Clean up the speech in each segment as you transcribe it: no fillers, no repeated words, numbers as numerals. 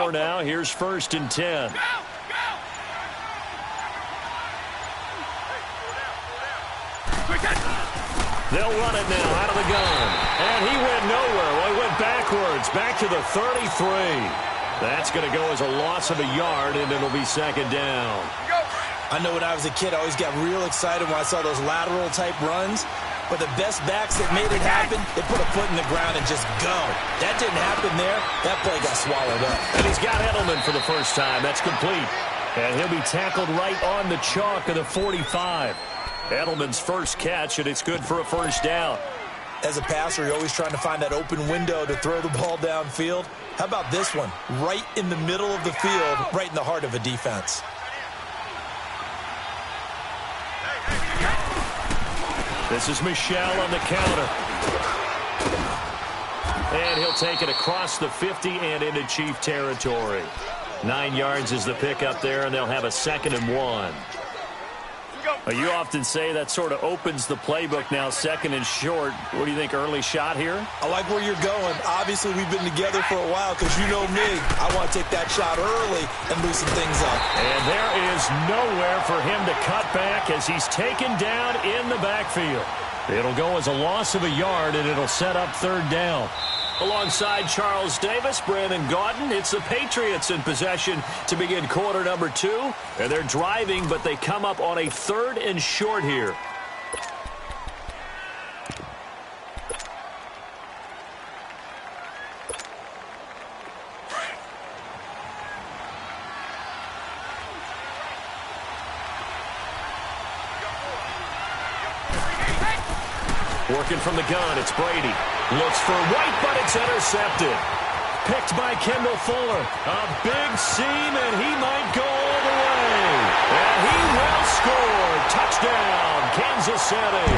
score now. Here's 1st and 10. They'll run it now out of the gun. And he went nowhere. Well, he went backwards, back to the 33. That's going to go as a loss of a yard, and it'll be 2nd down. I know when I was a kid, I always got real excited when I saw those lateral-type runs. But the best backs that made it happen, they put a foot in the ground and just go. That didn't happen there. That play got swallowed up. And he's got Edelman for the first time. That's complete. And he'll be tackled right on the chalk of the 45. Edelman's first catch, and it's good for a 1st down. As a passer, you're always trying to find that open window to throw the ball downfield. How about this one? Right in the middle of the field, right in the heart of a defense. This is Michel on the counter. And he'll take it across the 50 and into Chief territory. 9 yards is the pickup there, and they'll have a 2nd and 1. You often say that sort of opens the playbook now, 2nd and short. What do you think, early shot here? I like where you're going. Obviously, we've been together for a while because you know me. I want to take that shot early and loosen things up. And there is nowhere for him to cut back as he's taken down in the backfield. It'll go as a loss of a yard, and it'll set up 3rd down. Alongside Charles Davis, Brandon Gaudin, it's the Patriots in possession to begin quarter number 2. And they're driving, but they come up on a 3rd and short here. Working from the gun, it's Brady. Looks for White, but it's intercepted. Picked by Kendall Fuller. A big seam, and he might go all the way. And he will score. Touchdown, Kansas City.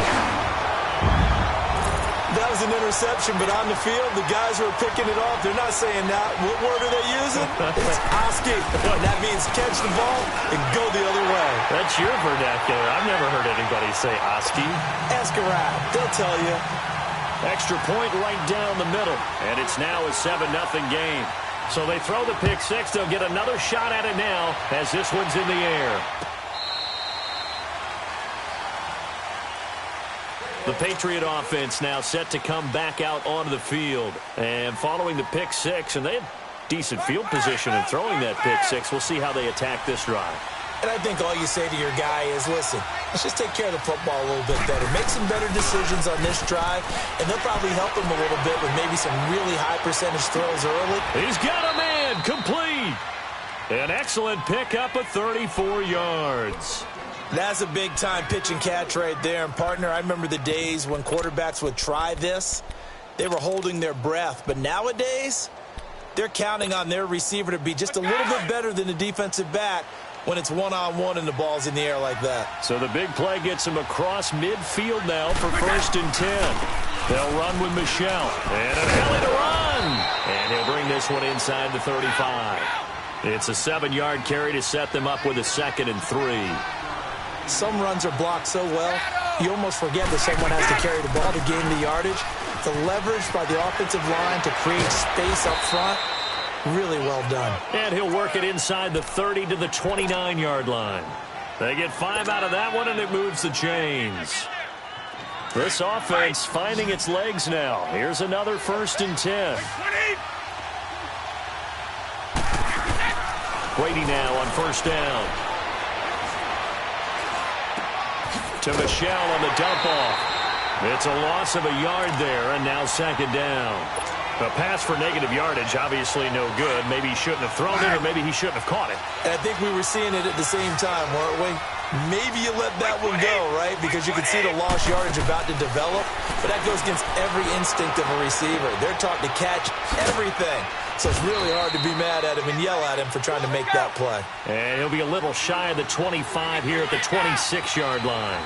That was an interception, but on the field, the guys who are picking it off, they're not saying that. What word are they using? It's Oski. That means catch the ball and go the other way. That's your vernacular. I've never heard anybody say Oski. Ask around. They'll tell you. Extra point right down the middle. And it's now a 7-0 game. So they throw the pick 6. They'll get another shot at it now as this one's in the air. The Patriot offense now set to come back out onto the field. And following the pick 6, and they have decent field position in throwing that pick 6. We'll see how they attack this drive. And I think all you say to your guy is, listen, let's just take care of the football a little bit better. Make some better decisions on this drive, and they'll probably help him a little bit with maybe some really high percentage throws early. He's got a man, complete. An excellent pickup of 34 yards. That's a big-time pitch and catch right there. And, partner, I remember the days when quarterbacks would try this. They were holding their breath. But nowadays, they're counting on their receiver to be just a little bit better than the defensive back when it's one-on-one and the ball's in the air like that. So the big play gets him across midfield now for 1st and 10. They'll run with Michel. And an alley to run. And he'll bring this one inside the 35. It's a 7-yard carry to set them up with a 2nd and 3. Some runs are blocked so well, you almost forget that someone has to carry the ball to gain the yardage. The leverage by the offensive line to create space up front, really well done. And he'll work it inside the 30 to the 29-yard line. They get 5 out of that one, and it moves the chains. This offense finding its legs now. Here's another 1st and 10. Brady now on 1st down. To Michel on the dump-off. It's a loss of a yard there, and now 2nd down. A pass for negative yardage, obviously no good. Maybe he shouldn't have thrown it, or maybe he shouldn't have caught it. And I think we were seeing it at the same time, weren't we? Maybe you let that one go, right? Because you can see the lost yardage about to develop. But that goes against every instinct of a receiver. They're taught to catch everything. So it's really hard to be mad at him and yell at him for trying to make that play. And he'll be a little shy of the 25 here at the 26-yard line.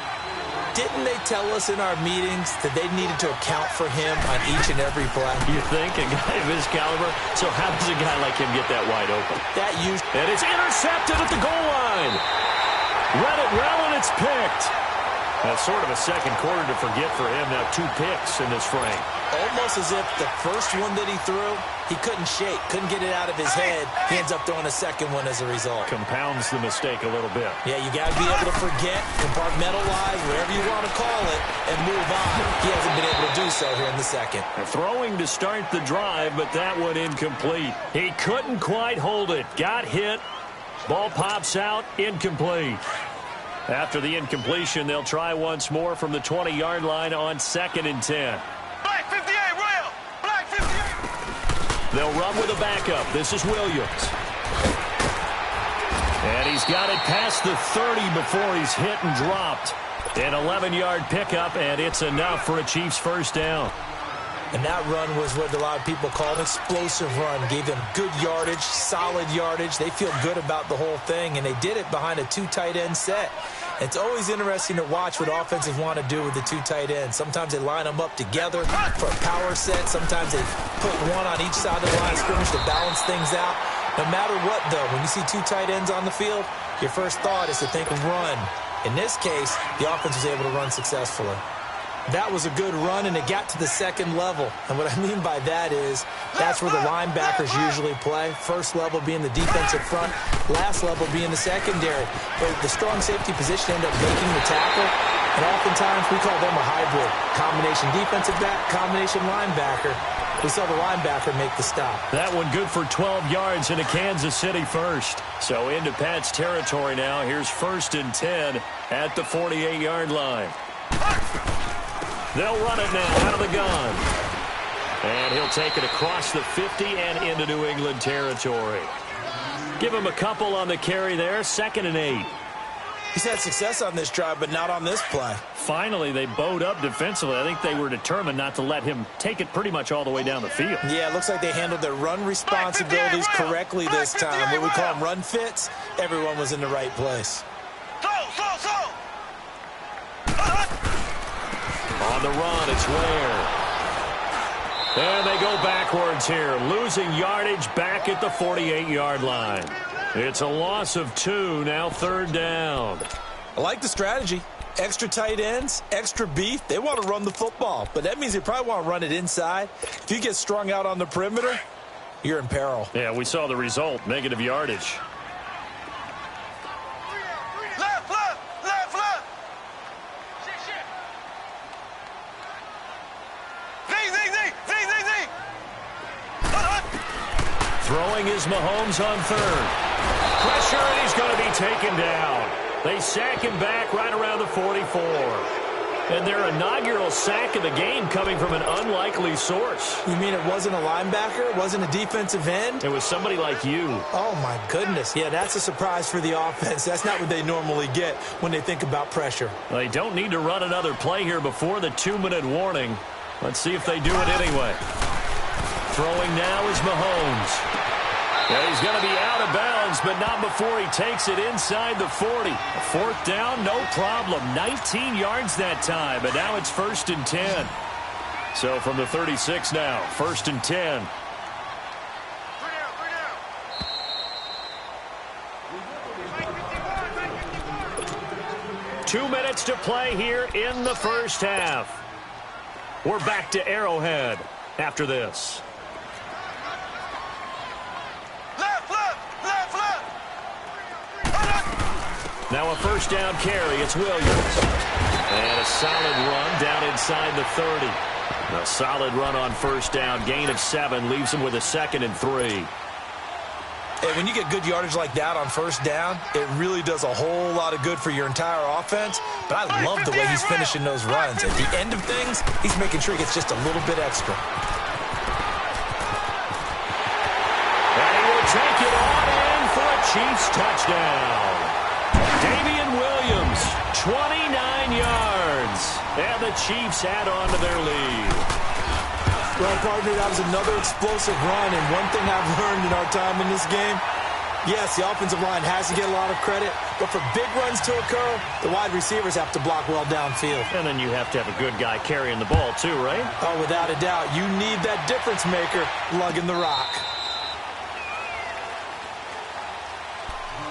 Didn't they tell us in our meetings that they needed to account for him on each and every play? You think? A guy of his caliber? So how does a guy like him get that wide open? And it's intercepted at the goal line. Read it well, and it's picked. That's sort of a second quarter to forget for him. Now 2 picks in this frame. Almost as if the first one that he threw, he couldn't shake, couldn't get it out of his head. He ends up throwing a second one as a result. Compounds the mistake a little bit. Yeah, you got to be able to forget, compartmentalize, whatever you want to call it, and move on. He hasn't been able to do so here in the second. Throwing to start the drive, but that one incomplete. He couldn't quite hold it. Got hit. Ball pops out, incomplete. After the incompletion, they'll try once more from the 20-yard line on 2nd and 10. Black 58, Royal! Black 58! They'll run with a backup. This is Williams. And he's got it past the 30 before he's hit and dropped. An 11-yard pickup, and it's enough for a Chiefs first down. And that run was what a lot of people call an explosive run. Gave them good yardage, solid yardage. They feel good about the whole thing, and they did it behind a 2 tight end set. It's always interesting to watch what offenses want to do with the 2 tight ends. Sometimes they line them up together for a power set. Sometimes they put one on each side of the line of scrimmage to balance things out. No matter what, though, when you see 2 tight ends on the field, your first thought is to think run. In this case, the offense was able to run successfully. That was a good run, and it got to the second level. And what I mean by that is that's where the linebackers usually play. First level being the defensive front, last level being the secondary. But the strong safety position ended up making the tackle, and oftentimes we call them a hybrid. Combination defensive back, combination linebacker. We saw the linebacker make the stop. That one good for 12 yards into Kansas City first. So into Pat's territory now. Here's 1st and 10 at the 48-yard line. They'll run it now out of the gun. And he'll take it across the 50 and into New England territory. Give him a couple on the carry there. 2nd and 8. He's had success on this drive, but not on this play. Finally, they bowed up defensively. I think they were determined not to let him take it pretty much all the way down the field. Yeah, it looks like they handled their run responsibilities correctly this time. What we call them run fits, everyone was in the right place. On the run, it's Ware. And they go backwards here, losing yardage back at the 48-yard line. It's a loss of 2, now 3rd down. I like the strategy. Extra tight ends, extra beef. They want to run the football, but that means they probably want to run it inside. If you get strung out on the perimeter, you're in peril. Yeah, we saw the result, negative yardage. Throwing is Mahomes on 3rd. Pressure, and he's going to be taken down. They sack him back right around the 44. And their inaugural sack of the game coming from an unlikely source. You mean it wasn't a linebacker? It wasn't a defensive end? It was somebody like you. Oh, my goodness. Yeah, that's a surprise for the offense. That's not what they normally get when they think about pressure. They don't need to run another play here before the 2-minute warning. Let's see if they do it anyway. Throwing now is Mahomes. Yeah, he's going to be out of bounds, but not before he takes it inside the 40. 4th down, no problem. 19 yards that time, but now it's 1st and 10. So from the 36 now, 1st and 10. Two minutes to play here in the first half. We're back to Arrowhead after this. Now a 1st down carry. It's Williams. And a solid run down inside the 30. A solid run on 1st down. Gain of 7 leaves him with a 2nd and 3. And when you get good yardage like that on 1st down, it really does a whole lot of good for your entire offense. But I love the way he's finishing those runs. At the end of things, he's making sure he gets just a little bit extra. And he will take it on in for a Chiefs touchdown. Damian Williams, 29 yards. And the Chiefs add on to their lead. Well, partner, that was another explosive run. And one thing I've learned in our time in this game, yes, the offensive line has to get a lot of credit. But for big runs to occur, the wide receivers have to block well downfield. And then you have to have a good guy carrying the ball too, right? Oh, without a doubt. You need that difference maker lugging the rock.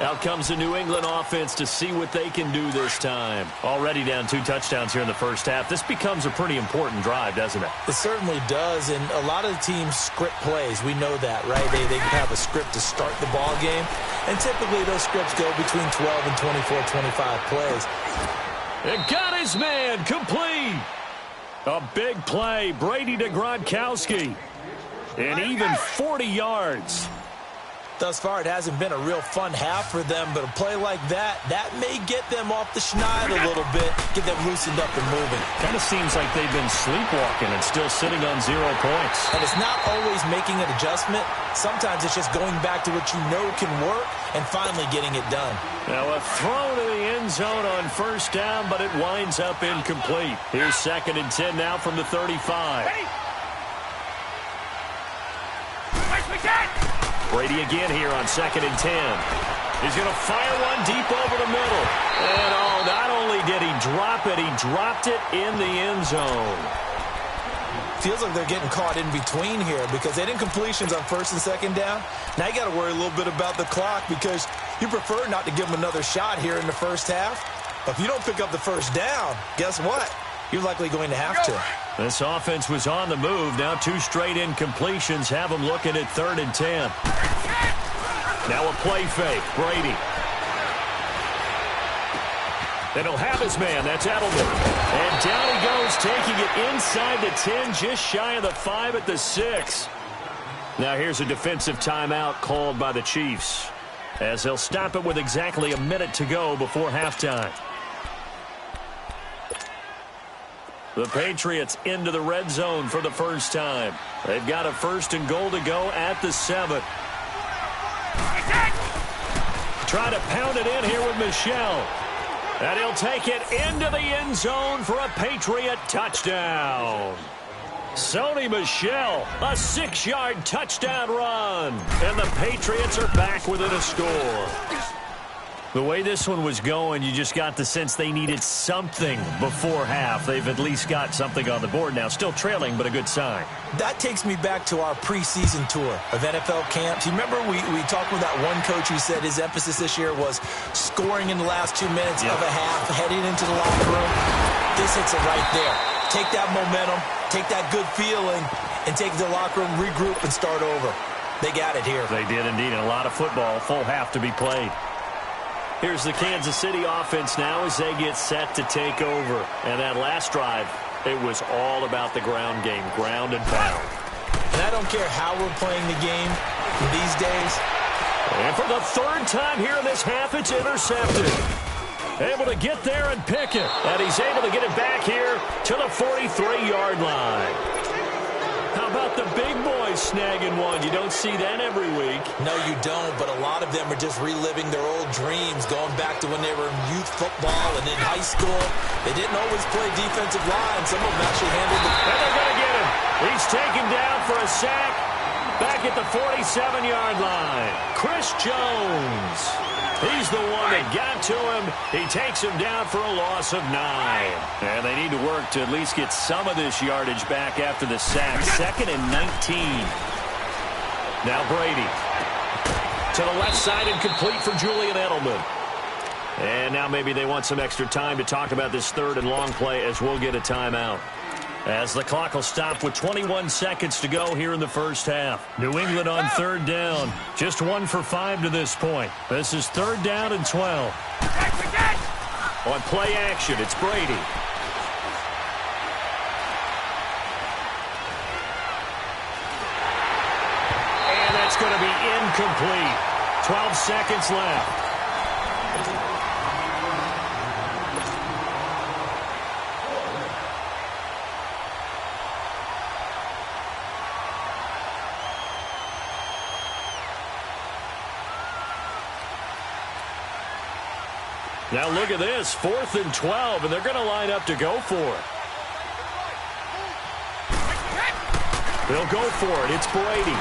Out comes the New England offense to see what they can do this time. Already down 2 touchdowns here in the first half. This becomes a pretty important drive, doesn't it? It certainly does, and a lot of the teams script plays. We know that, right? They have a script to start the ball game, and typically those scripts go between 12 and 24, 25 plays. It got his man complete. A big play, Brady to Gronkowski. And even 40 yards. Thus far, it hasn't been a real fun half for them, but a play like that may get them off the schneid a little bit, get them loosened up and moving. Kind of seems like they've been sleepwalking and still sitting on 0 points. And it's not always making an adjustment. Sometimes it's just going back to what you know can work and finally getting it done. Now a throw to the end zone on first down, but it winds up incomplete. Here's 2nd and 10 now from the 35. Brady again here on 2nd and 10. He's going to fire one deep over the middle. And, not only did he drop it, he dropped it in the end zone. Feels like they're getting caught in between here because they didn't completions on 1st and 2nd down. Now you got to worry a little bit about the clock because you prefer not to give them another shot here in the first half. But if you don't pick up the first down, guess what? You're likely going to have to. This offense was on the move. Now 2 straight incompletions have them looking at 3rd and 10. Now a play fake. Brady. And he'll have his man. That's Edelman. And down he goes, taking it inside the 10, just shy of the 5 at the 6. Now here's a defensive timeout called by the Chiefs, as they'll stop it with exactly a minute to go before halftime. The Patriots into the red zone for the first time. They've got a 1st and goal to go at the 7. Try to pound it in here with Michel. And he'll take it into the end zone for a Patriot touchdown. Sony Michel, a 6-yard touchdown run. And the Patriots are back within a score. The way this one was going, you just got the sense they needed something before half. They've at least got something on the board now. Still trailing, but a good sign. That takes me back to our preseason tour of NFL camps. You remember we talked with that one coach who said his emphasis this year was scoring in the last 2 minutes of a half, heading into the locker room. This hits it right there. Take that momentum, take that good feeling, and take the locker room, regroup, and start over. They got it here. They did indeed, and a lot of football, full half to be played. Here's the Kansas City offense now as they get set to take over. And that last drive, it was all about the ground game, ground and pound. And I don't care how we're playing the game these days. And for the 3rd time here in this half, it's intercepted. Able to get there and pick it. And he's able to get it back here to the 43-yard line. How about the big boys snagging one? You don't see that every week. No, you don't, but a lot of them are just reliving their old dreams, going back to when they were in youth football and in high school. They didn't always play defensive line. Some of them actually handled the... And they're going to get him. He's taken down for a sack back at the 47-yard line. Chris Jones. He's the one that got to him. He takes him down for a loss of 9. And they need to work to at least get some of this yardage back after the sack. 2nd and 19. Now Brady. To the left side and complete for Julian Edelman. And now maybe they want some extra time to talk about this 3rd and long play as we'll get a timeout. As the clock will stop with 21 seconds to go here in the first half. New England on 3rd down. Just 1 for 5 to this point. This is 3rd down and 12. On play action, it's Brady. And that's going to be incomplete. 12 seconds left. Now look at this, 4th and 12, and they're going to line up to go for it. They'll go for it. It's Brady.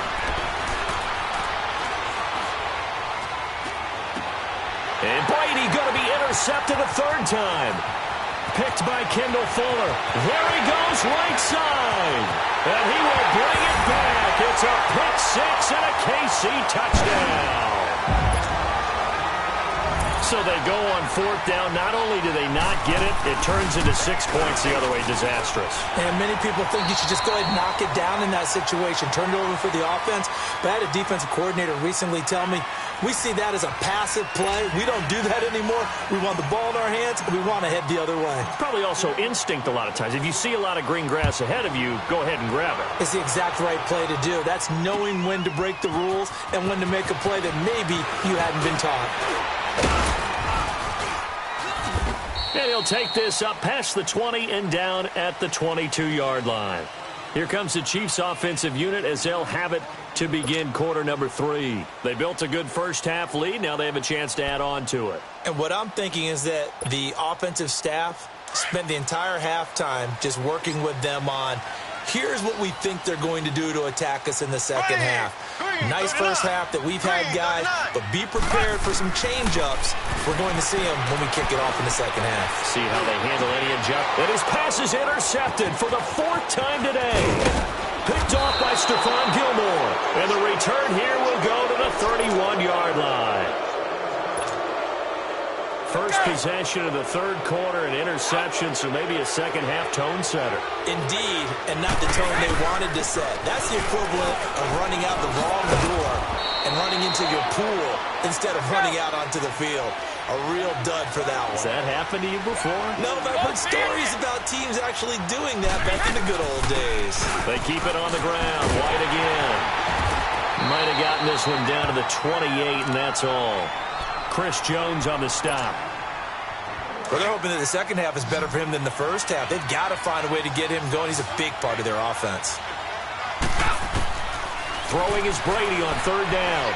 And Brady going to be intercepted a 3rd time. Picked by Kendall Fuller. There he goes, right side. And he will bring it back. It's a pick 6 and a KC touchdown. So they go on fourth down. Not only do they not get it, it turns into 6 points the other way. Disastrous. And many people think you should just go ahead and knock it down in that situation. Turn it over for the offense. But I had a defensive coordinator recently tell me, we see that as a passive play. We don't do that anymore. We want the ball in our hands, and we want to head the other way. It's probably also instinct a lot of times. If you see a lot of green grass ahead of you, go ahead and grab it. It's the exact right play to do. That's knowing when to break the rules and when to make a play that maybe you hadn't been taught. And he'll take this up past the 20 and down at the 22-yard line. Here comes the Chiefs offensive unit as they'll have it to begin quarter number 3. They built a good first-half lead. Now they have a chance to add on to it. And what I'm thinking is that the offensive staff spent the entire halftime just working with them on, here's what we think they're going to do to attack us in the second half. Nice first half that we've had, guys, but be prepared for some change-ups. We're going to see them when we kick it off in the second half. See how they handle any adjustment. And his pass is intercepted for the 4th time today. Picked off by Stephon Gilmore. And the return here will go to the 31-yard line. First possession of the third quarter, an interception, so maybe a second-half tone setter. Indeed, and not the tone they wanted to set. That's the equivalent of running out the wrong door and running into your pool instead of running out onto the field. A real dud for that one. Has that happened to you before? No, but I've heard stories about teams actually doing that back in the good old days. They keep it on the ground. White again. Might have gotten this one down to the 28, and that's all. Chris Jones on the stop. Well, they're hoping that the second half is better for him than the first half. They've got to find a way to get him going. He's a big part of their offense. Throwing is Brady on third down.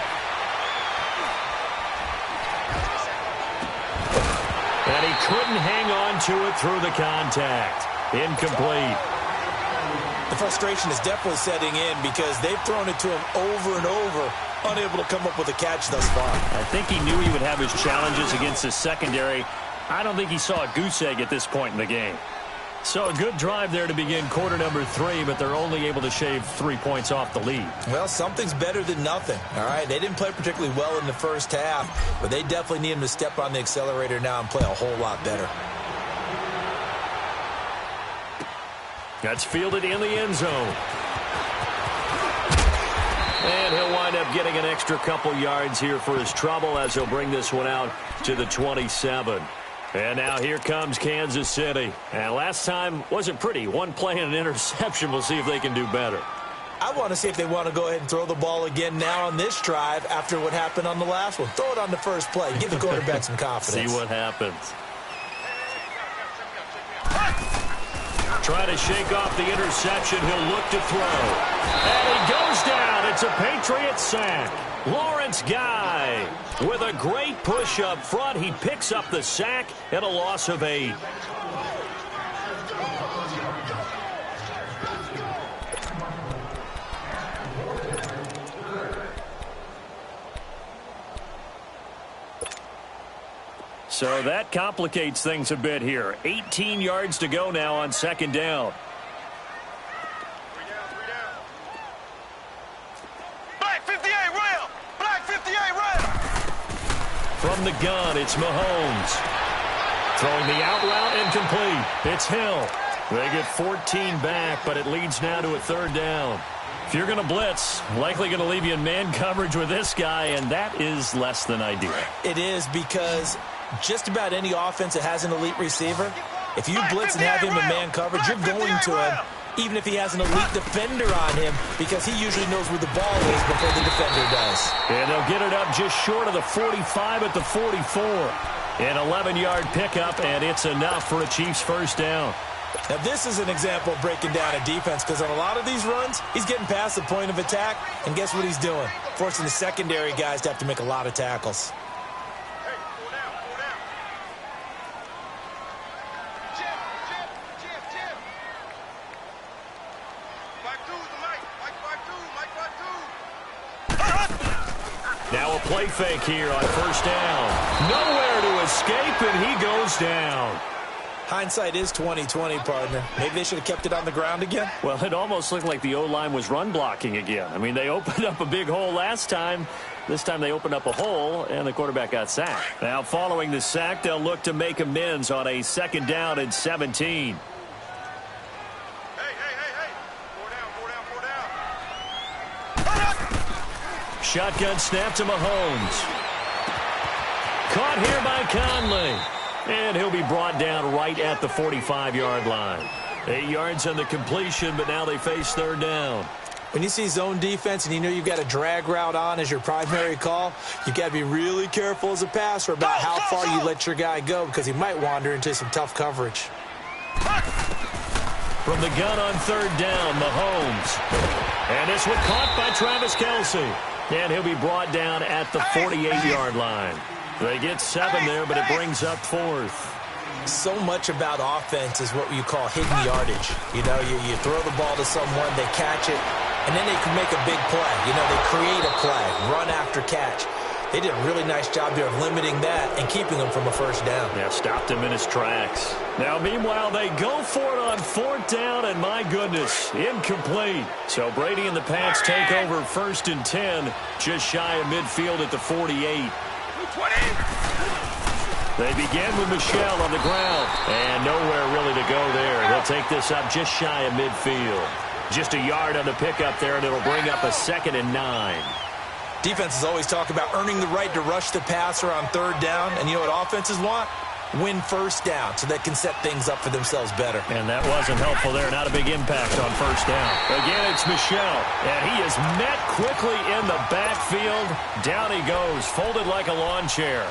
And he couldn't hang on to it through the contact. Incomplete. The frustration is definitely setting in because they've thrown it to him over and over, unable to come up with a catch thus far. I think he knew he would have his challenges against his secondary. I don't think he saw a goose egg at this point in the game. So a good drive there to begin quarter number 3, but they're only able to shave 3 points off the lead. Well, something's better than nothing, all right? They didn't play particularly well in the first half, but they definitely need him to step on the accelerator now and play a whole lot better. That's fielded in the end zone. And he'll wind up getting an extra couple yards here for his trouble as he'll bring this one out to the 27. And now here comes Kansas City. And last time wasn't pretty. One play and an interception. We'll see if they can do better. I want to see if they want to go ahead and throw the ball again now on this drive after what happened on the last one. Throw it on the first play. Give the quarterback some confidence. See what happens. Try to shake off the interception. He'll look to throw. And he goes down. It's a Patriot sack. Lawrence Guy with a great push up front. He picks up the sack and a loss of 8. So that complicates things a bit here. 18 yards to go now on second down. Black 58, rail! Black 58, rail! From the gun, it's Mahomes. Throwing the out route incomplete. It's Hill. They get 14 back, but it leads now to a third down. If you're going to blitz, likely going to leave you in man coverage with this guy, and that is less than ideal. It is because just about any offense that has an elite receiver, if you blitz and have him in man coverage, you're going to him, even if he has an elite defender on him, because he usually knows where the ball is before the defender does. And they'll get it up just short of the 45 at the 44. An 11-yard pickup, and it's enough for a Chiefs first down. Now, this is an example of breaking down a defense, because on a lot of these runs, he's getting past the point of attack, and guess what he's doing? Forcing the secondary guys to have to make a lot of tackles. Now a play fake here on first down. Nowhere to escape, and he goes down. Hindsight is 20/20, partner. Maybe they should have kept it on the ground again. Well, it almost looked like the O-line was run blocking again. I mean, they opened up a big hole last time, This time they opened up a hole, and the quarterback got sacked. Now, following the sack, they'll look to make amends on a 2nd down and 17. Shotgun snap to Mahomes. Caught here by Conley. And he'll be brought down right at the 45-yard line. 8 yards on the completion, but now they face 3rd down. When you see zone defense and you know you've got a drag route on as your primary call, you've got to be really careful as a passer about how far you let your guy go because he might wander into some tough coverage. From the gun on 3rd down, Mahomes. And this one caught by Travis Kelce. And he'll be brought down at the 48-yard line. They get 7 there, but it brings up 4th. So much about offense is what you call hidden yardage. You know, you throw the ball to someone, they catch it, and then they can make a big play. You know, they create a play, run after catch. They did a really nice job there of limiting that and keeping him from a 1st down. Yeah, stopped him in his tracks. Now, meanwhile, they go for it on 4th down, and my goodness, incomplete. So Brady and the Pats take over 1st and 10, just shy of midfield at the 48. They begin with Michel on the ground, and nowhere really to go there. They'll take this up just shy of midfield. Just a yard on the pickup there, and it'll bring up a 2nd and 9. Defenses always talk about earning the right to rush the passer on 3rd down, and you know what offenses want? Win 1st down so they can set things up for themselves better. And that wasn't helpful there. Not a big impact on 1st down. Again, it's Michel, and he is met quickly in the backfield. Down he goes, folded like a lawn chair.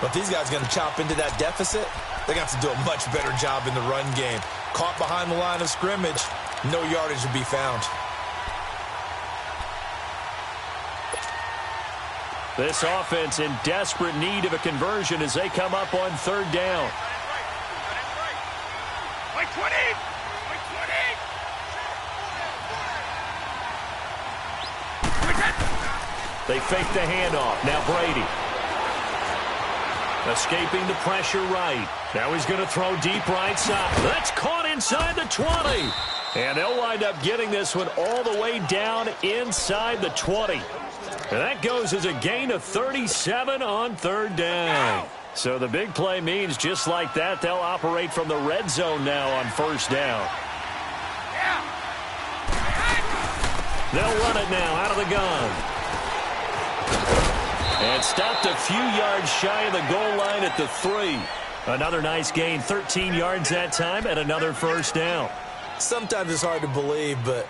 But if these guys are going to chop into that deficit, they're going to have to do a much better job in the run game. Caught behind the line of scrimmage, no yardage to be found. This offense in desperate need of a conversion as they come up on 3rd down. They fake the handoff. Now Brady. Escaping the pressure right. Now he's going to throw deep right side. That's caught inside the 20. And they'll wind up getting this one all the way down inside the 20. And that goes as a gain of 37 on 3rd down. So the big play means just like that, they'll operate from the red zone now on 1st down. They'll run it now out of the gun. And stopped a few yards shy of the goal line at the 3. Another nice gain, 13 yards that time, and another 1st down. Sometimes it's hard to believe, but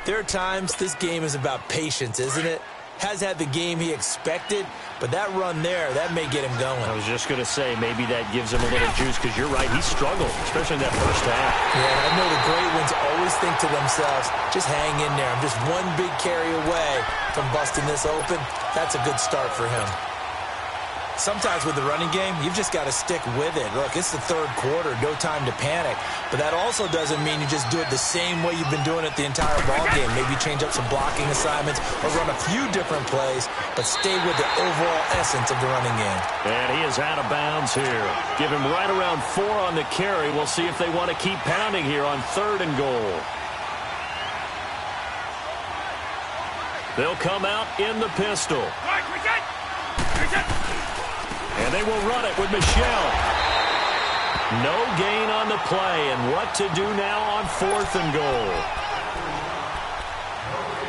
there are times this game is about patience, isn't it? Has had the game he expected, but that run there, that may get him going. I was just going to say, maybe that gives him a little juice, because you're right, he struggled, especially in that 1st half. Yeah, I know the great ones always think to themselves, just hang in there. I'm just one big carry away from busting this open. That's a good start for him. Sometimes with the running game, you've just got to stick with it. Look, it's the 3rd quarter, no time to panic. But that also doesn't mean you just do it the same way you've been doing it the entire ball game. Maybe change up some blocking assignments or run a few different plays, but stay with the overall essence of the running game. And he is out of bounds here. Give him right around 4 on the carry. We'll see if they want to keep pounding here on 3rd and goal. They'll come out in the pistol. And they will run it with Michel. No gain on the play, and what to do now on 4th and goal.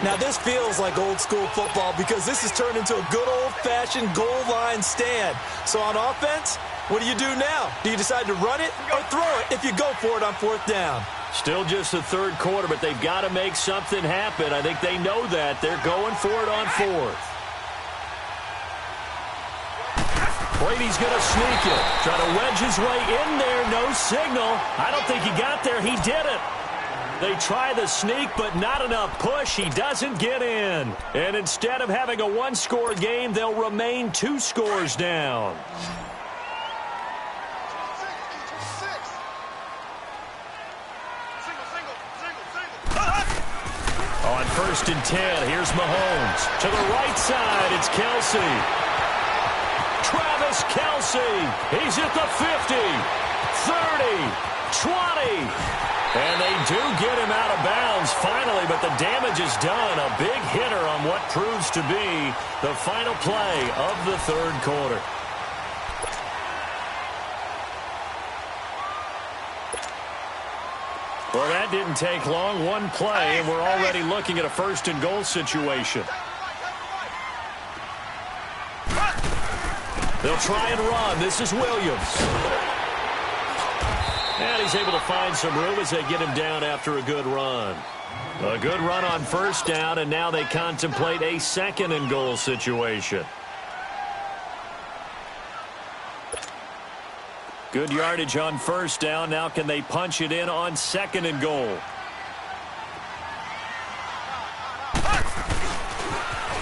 Now this feels like old school football because this has turned into a good old-fashioned goal line stand. So on offense, what do you do now? Do you decide to run it or throw it if you go for it on 4th down? Still just the 3rd quarter, but they've got to make something happen. I think they know that. They're going for it on 4th. Brady's going to sneak it. Try to wedge his way in there. No signal. I don't think he got there. He did it. They try the sneak, but not enough push. He doesn't get in. And instead of having a 1-score game, they'll remain 2 scores down. On 1st and 10, here's Mahomes. To the right side, it's Kelce. Travis Kelce. He's at the 50, 30, 20. And they do get him out of bounds finally, but the damage is done. A big hitter on what proves to be the final play of the third quarter. Well, that didn't take long. One play, and we're already looking at a first and goal situation. They'll try and run. This is Williams. And he's able to find some room as they get him down after a good run. A good run on first down, and now they contemplate a second and goal situation. Good yardage on first down. Now can they punch it in on second and goal?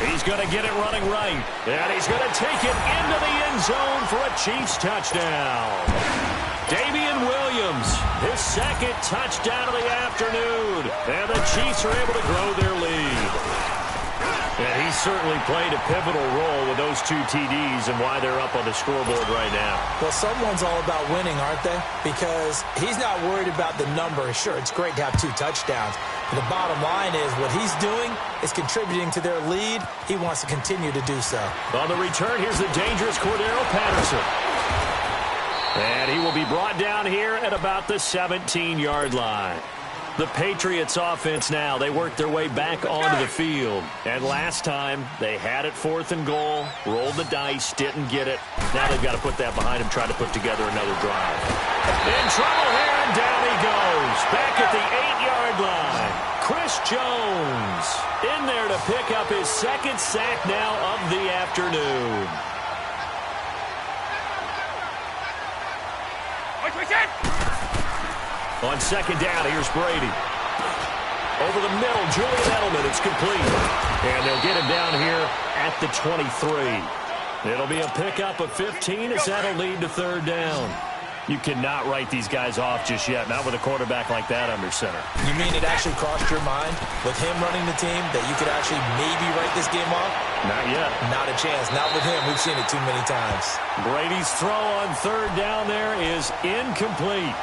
He's going to get it running right. And he's going to take it into the end zone for a Chiefs touchdown. Damian Williams, his second touchdown of the afternoon. And the Chiefs are able to grow their lead. And he certainly played a pivotal role with those two TDs and why they're up on the scoreboard right now. Well, someone's all about winning, aren't they? Because he's not worried about the number. Sure, it's great to have 2 touchdowns. But the bottom line is what he's doing is contributing to their lead. He wants to continue to do so. On the return, here's the dangerous Cordero Patterson. And he will be brought down here at about the 17-yard line. The Patriots offense now, they worked their way back onto the field. And last time, they had it 4th and goal, rolled the dice, didn't get it. Now they've got to put that behind him, try to put together another drive. In trouble here, and down he goes. Back at the 8-yard line. Chris Jones in there to pick up his second sack now of the afternoon. On second down, here's Brady. Over the middle, Julian Edelman. It's complete. And they'll get him down here at the 23. It'll be a pickup of 15 as that'll lead to third down. You cannot write these guys off just yet, not with a quarterback like that under center. You mean it actually crossed your mind with him running the team that you could actually maybe write this game off? Not yet. Not a chance. Not with him. We've seen it too many times. Brady's throw on third down there is incomplete.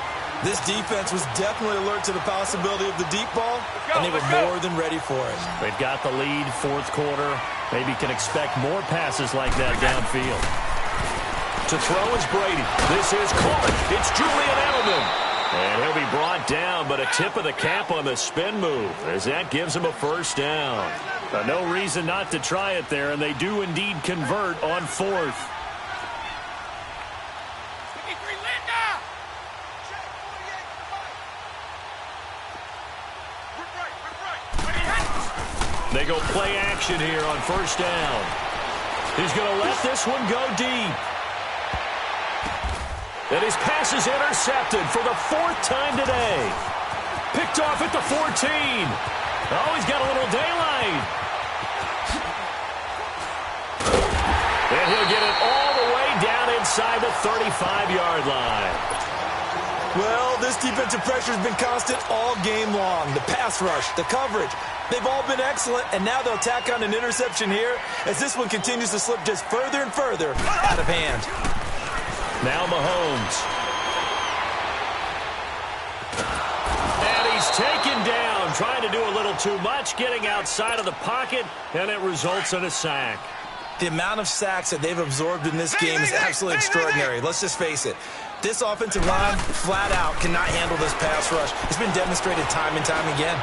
This defense was definitely alert to the possibility of the deep ball, and they were more than ready for it. They've got the lead, fourth quarter. Maybe can expect more passes like that downfield. To throw is Brady. This is caught. It's Julian Edelman. And he'll be brought down, but a tip of the cap on the spin move as that gives him a first down. No reason not to try it there, and they do indeed convert on fourth. They go play action here on first down. He's going to let this one go deep. And his pass is intercepted for the 4th time today. Picked off at the 14. Oh, he's got a little daylight. And he'll get it all the way down inside the 35-yard line. Well, this defensive pressure has been constant all game long. The pass rush, the coverage, they've all been excellent, and now they'll tack on an interception here as this one continues to slip just further and further out of hand. Now Mahomes. And he's taken down, trying to do a little too much, getting outside of the pocket, and it results in a sack. The amount of sacks that they've absorbed in this game is absolutely extraordinary. Let's just face it. This offensive line, flat out, cannot handle this pass rush. It's been demonstrated time and time again.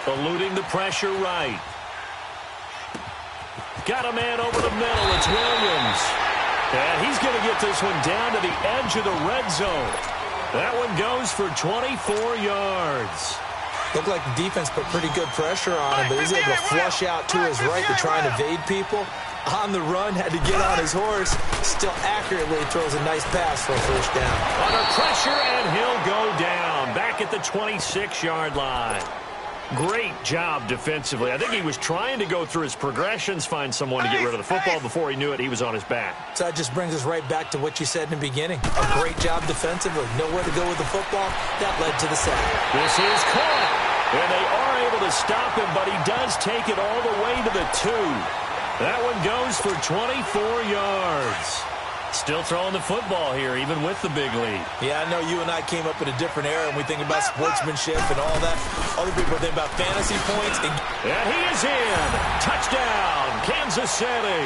Eluding the pressure right. Got a man over the middle. It's Williams. And he's going to get this one down to the edge of the red zone. That one goes for 24 yards. Looked like the defense put pretty good pressure on him, but he's able to flush out to his right to try and evade people. On the run, had to get on his horse. Still accurately throws a nice pass for a first down. Under pressure, and he'll go down. Back at the 26-yard line. Great job defensively. I think he was trying to go through his progressions, find someone to get rid of the football. Before he knew it, he was on his back. So that just brings us right back to what you said in the beginning. A great job defensively. Nowhere to go with the football. That led to the sack. This is caught. And they are able to stop him, but he does take it all the way to the 2. That one goes for 24 yards. Still throwing the football here, even with the big lead. Yeah, I know you and I came up in a different era, and we think about sportsmanship and all that. Other people think about fantasy points. And he is in. Touchdown, Kansas City.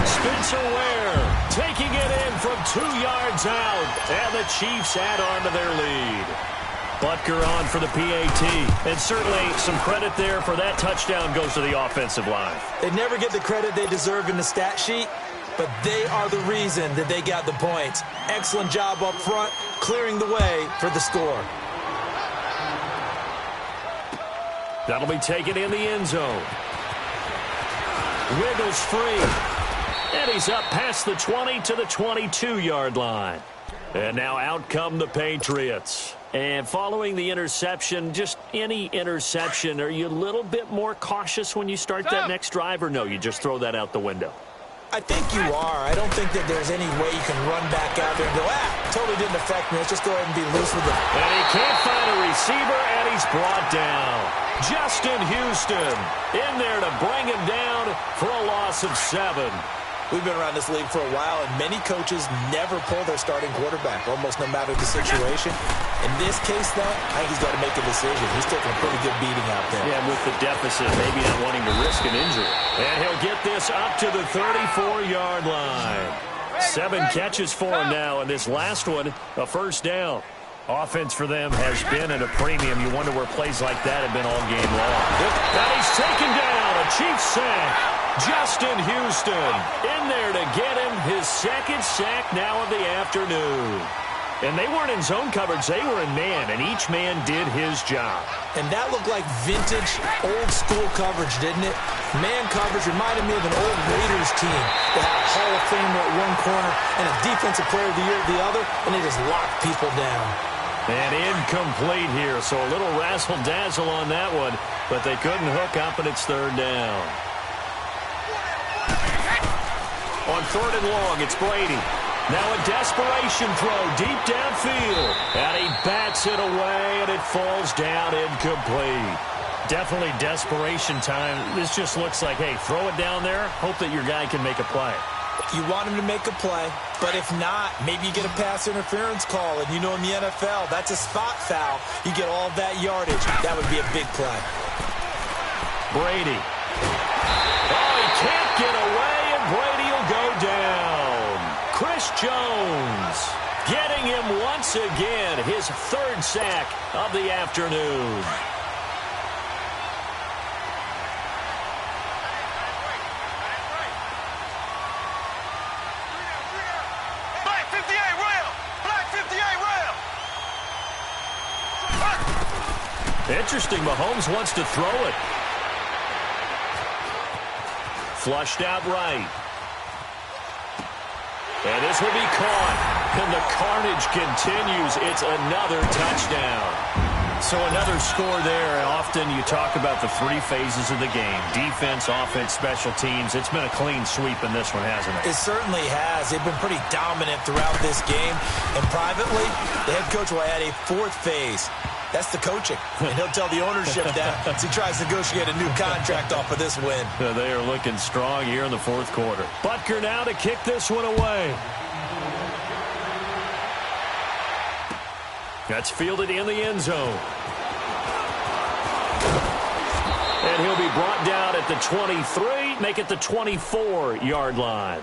Spencer Ware taking it in from 2 yards out. And the Chiefs add on to their lead. Butker on for the PAT. And certainly some credit there for that touchdown goes to the offensive line. They never get the credit they deserve in the stat sheet, but they are the reason that they got the points. Excellent job up front, clearing the way for the score. That'll be taken in the end zone. Wiggles free. And he's up past the 20 to the 22-yard line. And now out come the Patriots. And following the interception, just any interception, are you a little bit more cautious when you start that next drive, or no, you just throw that out the window? I think you are. I don't think that there's any way you can run back out there and go, totally didn't affect me. Let's just go ahead and be loose with it. And he can't find a receiver, and he's brought down. Justin Houston in there to bring him down for a loss of 7. We've been around this league for a while, and many coaches never pull their starting quarterback, almost no matter the situation. In this case, though, I think he's got to make a decision. He's taking a pretty good beating out there. Yeah, with the deficit, maybe not wanting to risk an injury. And he'll get this up to the 34-yard line. 7 catches for him now, and this last one, a first down. Offense for them has been at a premium. You wonder where plays like that have been all game long. And he's taken down, a Chiefs sack. Justin Houston in there to get him his second sack now of the afternoon. And they weren't in zone coverage. They were in man, and each man did his job. And that looked like vintage, old-school coverage, didn't it? Man coverage reminded me of an old Raiders team that had a Hall of Famer at one corner and a Defensive Player of the Year at the other, and they just locked people down. And incomplete here, so a little razzle-dazzle on that one, but they couldn't hook up, and it's third down. On 3rd and long, it's Brady. Now a desperation throw deep downfield. And he bats it away, and it falls down incomplete. Definitely desperation time. This just looks like, hey, throw it down there, hope that your guy can make a play. You want him to make a play, but if not, maybe you get a pass interference call. And you know in the NFL, that's a spot foul. You get all that yardage. That would be a big play. Brady. Oh, he can't get away. Brady will go down. Chris Jones getting him once again, his 3rd sack of the afternoon. Black 58 rail! Black 58 rail! Interesting, Mahomes wants to throw it. Flushed out right. And this will be caught. And the carnage continues. It's another touchdown. So another score there. Often you talk about the 3 phases of the game. Defense, offense, special teams. It's been a clean sweep in this one, hasn't it? It certainly has. They've been pretty dominant throughout this game. And privately, the head coach will add a 4th phase. That's the coaching. And he'll tell the ownership that as he tries to negotiate a new contract off of this win. They are looking strong here in the 4th quarter. Butker now to kick this one away. That's fielded in the end zone. And he'll be brought down at the 23, make it the 24-yard line.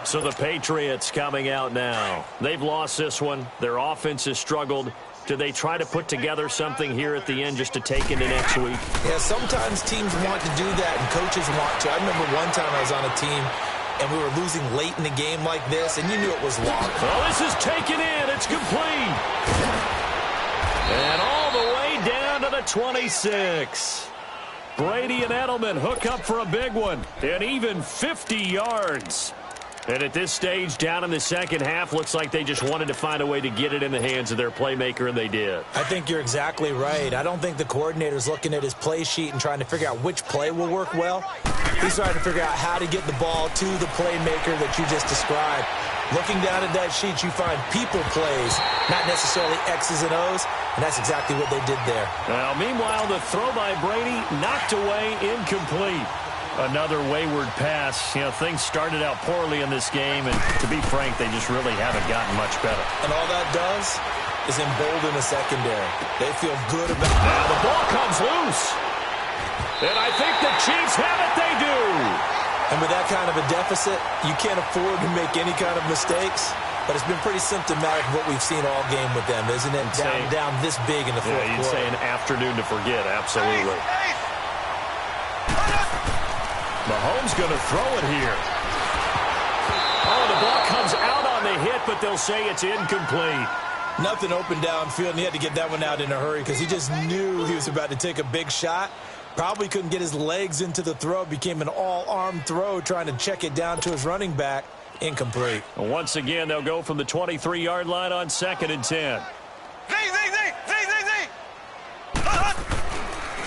So the Patriots coming out now. They've lost this one. Their offense has struggled. Do they try to put together something here at the end just to take into next week? Yeah, sometimes teams want to do that and coaches want to. I remember one time I was on a team and we were losing late in the game like this, and you knew it was lost. Well, this is taken in. It's complete. And all the way down to the 26. Brady and Edelman hook up for a big one. And even 50 yards. And at this stage, down in the second half, looks like they just wanted to find a way to get it in the hands of their playmaker, and they did. I think you're exactly right. I don't think the coordinator's looking at his play sheet and trying to figure out which play will work well. He's trying to figure out how to get the ball to the playmaker that you just described. Looking down at that sheet, you find people plays, not necessarily X's and O's, and that's exactly what they did there. Now, meanwhile, the throw by Brady knocked away, incomplete. Another wayward pass. You know, things started out poorly in this game, and to be frank, they just really haven't gotten much better. And all that does is embolden the secondary. They feel good about it. Now the ball comes loose. And I think the Chiefs have it. They do. And with that kind of a deficit, you can't afford to make any kind of mistakes. But it's been pretty symptomatic of what we've seen all game with them, isn't it? Down this big in the fourth quarter. You'd say an afternoon to forget, absolutely. Mahomes going to throw it here. Oh, the ball comes out on the hit, but they'll say it's incomplete. Nothing open downfield, and he had to get that one out in a hurry because he just knew he was about to take a big shot. Probably couldn't get his legs into the throw. Became an all-arm throw trying to check it down to his running back. Incomplete. Once again, they'll go from the 23-yard line on 2nd and 10.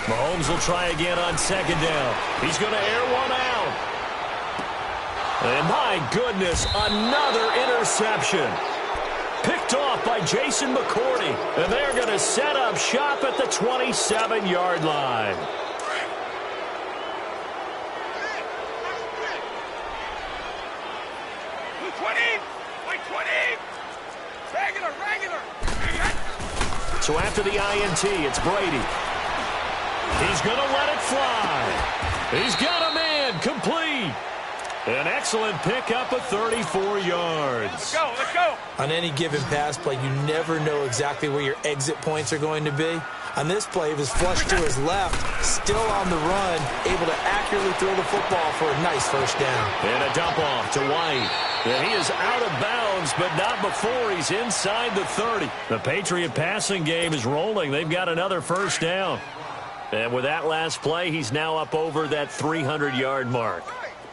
Mahomes will try again on 2nd down. He's going to air one out. And my goodness, another interception. Picked off by Jason McCourty. And they're going to set up shop at the 27-yard line. So after the INT, it's Brady. He's going to let it fly. He's got a man complete. An excellent pickup of 34 yards. Let's go. On any given pass play, you never know exactly where your exit points are going to be. On this play, he was flushed to his left, still on the run, able to accurately throw the football for a nice first down. And a dump off to White. And he is out of bounds, but not before he's inside the 30. The Patriot passing game is rolling. They've got another first down. And with that last play, he's now up over that 300-yard mark.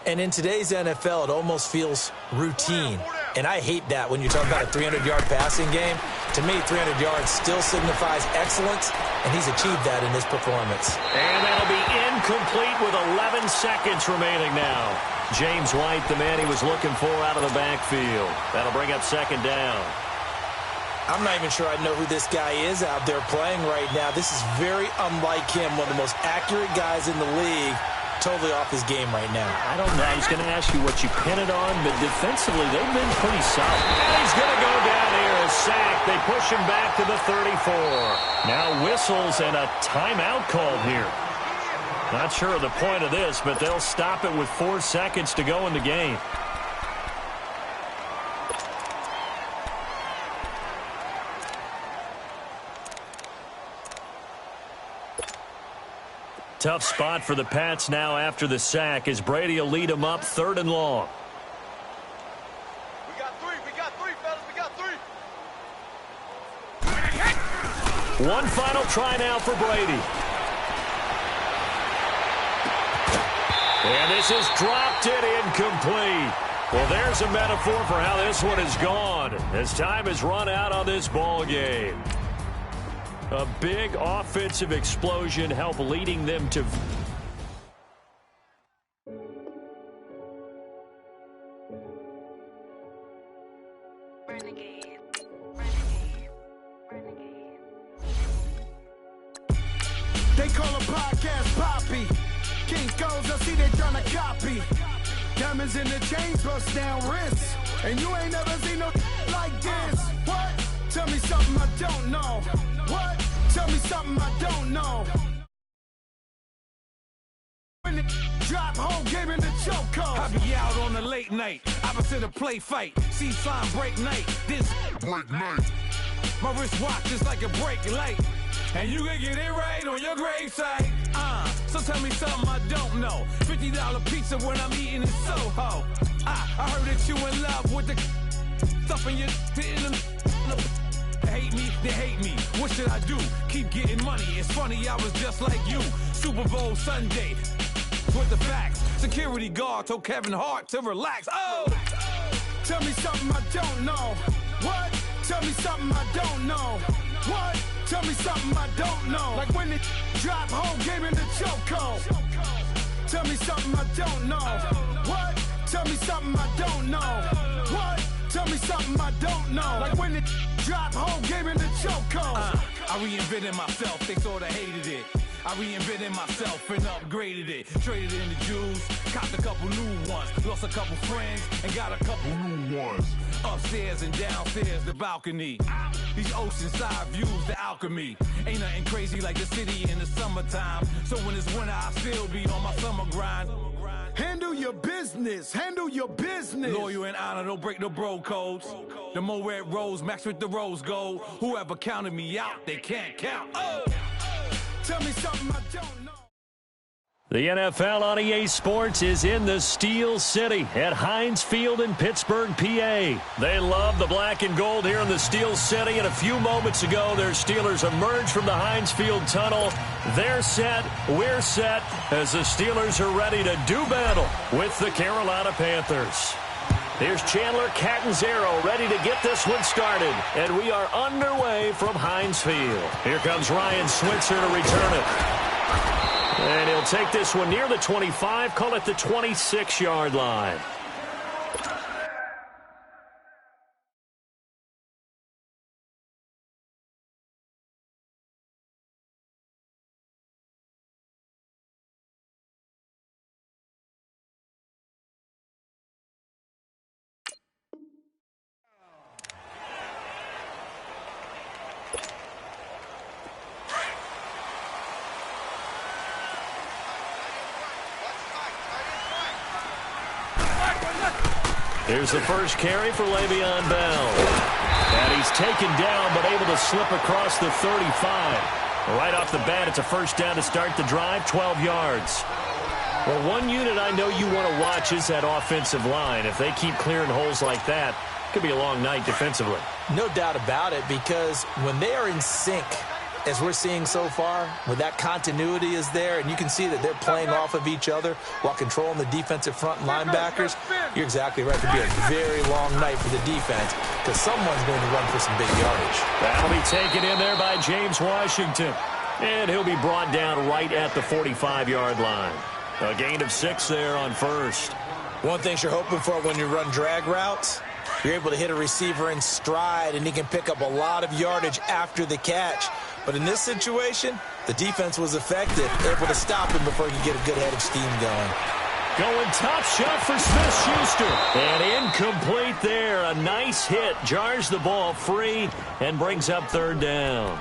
And in today's NFL, it almost feels routine. And I hate that when you talk about a 300-yard passing game. To me, 300 yards still signifies excellence, and he's achieved that in this performance. And that'll be incomplete with 11 seconds remaining now. James White, the man he was looking for out of the backfield. That'll bring up 2nd down. I'm not even sure I know who this guy is out there playing right now. This is very unlike him, one of the most accurate guys in the league. Totally off his game right now. I don't know. I was going to ask you what you pin it on, but defensively, they've been pretty solid. And he's going to go down here, a sack. They push him back to the 34. Now whistles and a timeout called here. Not sure of the point of this, but they'll stop it with 4 seconds to go in the game. Tough spot for the Pats now after the sack as Brady will lead them up 3rd and long. We got three, fellas. We got three. One final try now for Brady. And this is dropped it incomplete. Well, there's a metaphor for how this one is gone as time has run out on this ball game. A big offensive explosion helped leading them to... Renegade. They call a podcast Poppy. King's goals, I see they tryna copy. Diamonds in the chains, bust down wrists. And you ain't never seen no like this. What? Tell me something I don't know. What? Tell me something I don't know. When it drop, whole game in the chokehold. I be out on a late night, opposite a play fight. See sign break night, this break night. My wrist watch is like a break light. And you can get it right on your gravesite. So tell me something I don't know. $50 pizza when I'm eating in Soho. I heard that you in love with the stuff in your hate me, they hate me. What should I do? Keep getting money. It's funny, I was just like you. Super Bowl Sunday with the facts. Security guard told Kevin Hart to relax. Oh! Tell me something I don't know. What? Tell me something I don't know. What? Tell me something I don't know. Like when it drop, whole game in the chokehold. Tell me something I don't know. What? Tell me something I don't know. What? Tell me something I don't know. Like when it drop, whole game in the chokehold. I reinvented myself, they sorta hated it. I reinvented myself and upgraded it. Traded in the jewels, copped a couple new ones. Lost a couple friends and got a couple new ones. Upstairs and downstairs, the balcony. These oceanside views, the alchemy. Ain't nothing crazy like the city in the summertime. So when it's winter, I still be on my summer grind. Handle your business. Handle your business. Loyal and honor, don't break no bro codes. The more red rose, max with the rose gold. Whoever counted me out, they can't count. Oh! Tell me something I don't know. The NFL on EA Sports is in the Steel City at Heinz Field in Pittsburgh, PA. They love the black and gold here in the Steel City, and a few moments ago, their Steelers emerged from the Heinz Field tunnel. They're set, we're set, as the Steelers are ready to do battle with the Carolina Panthers. Here's Chandler Catanzaro ready to get this one started, and we are underway from Heinz Field. Here comes Ryan Switzer to return it. And he'll take this one near the 25, call it the 26-yard line. Here's the first carry for Le'Veon Bell. And he's taken down but able to slip across the 35. Right off the bat, it's a first down to start the drive, 12 yards. Well, one unit I know you want to watch is that offensive line. If they keep clearing holes like that, it could be a long night defensively. No doubt about it, because when they are in sync, as we're seeing so far, when that continuity is there, and you can see that they're playing off of each other while controlling the defensive front linebackers, you're exactly right. It could be a very long night for the defense because someone's going to run for some big yardage. That'll be taken in there by James Washington. And he'll be brought down right at the 45-yard line. A gain of 6 there on first. One thing you're hoping for when you run drag routes, you're able to hit a receiver in stride, and he can pick up a lot of yardage after the catch. But in this situation, the defense was effective, able to stop him before he could get a good head of steam going. Going top shot for Smith-Schuster. And incomplete there. A nice hit. Jars the ball free and brings up third down.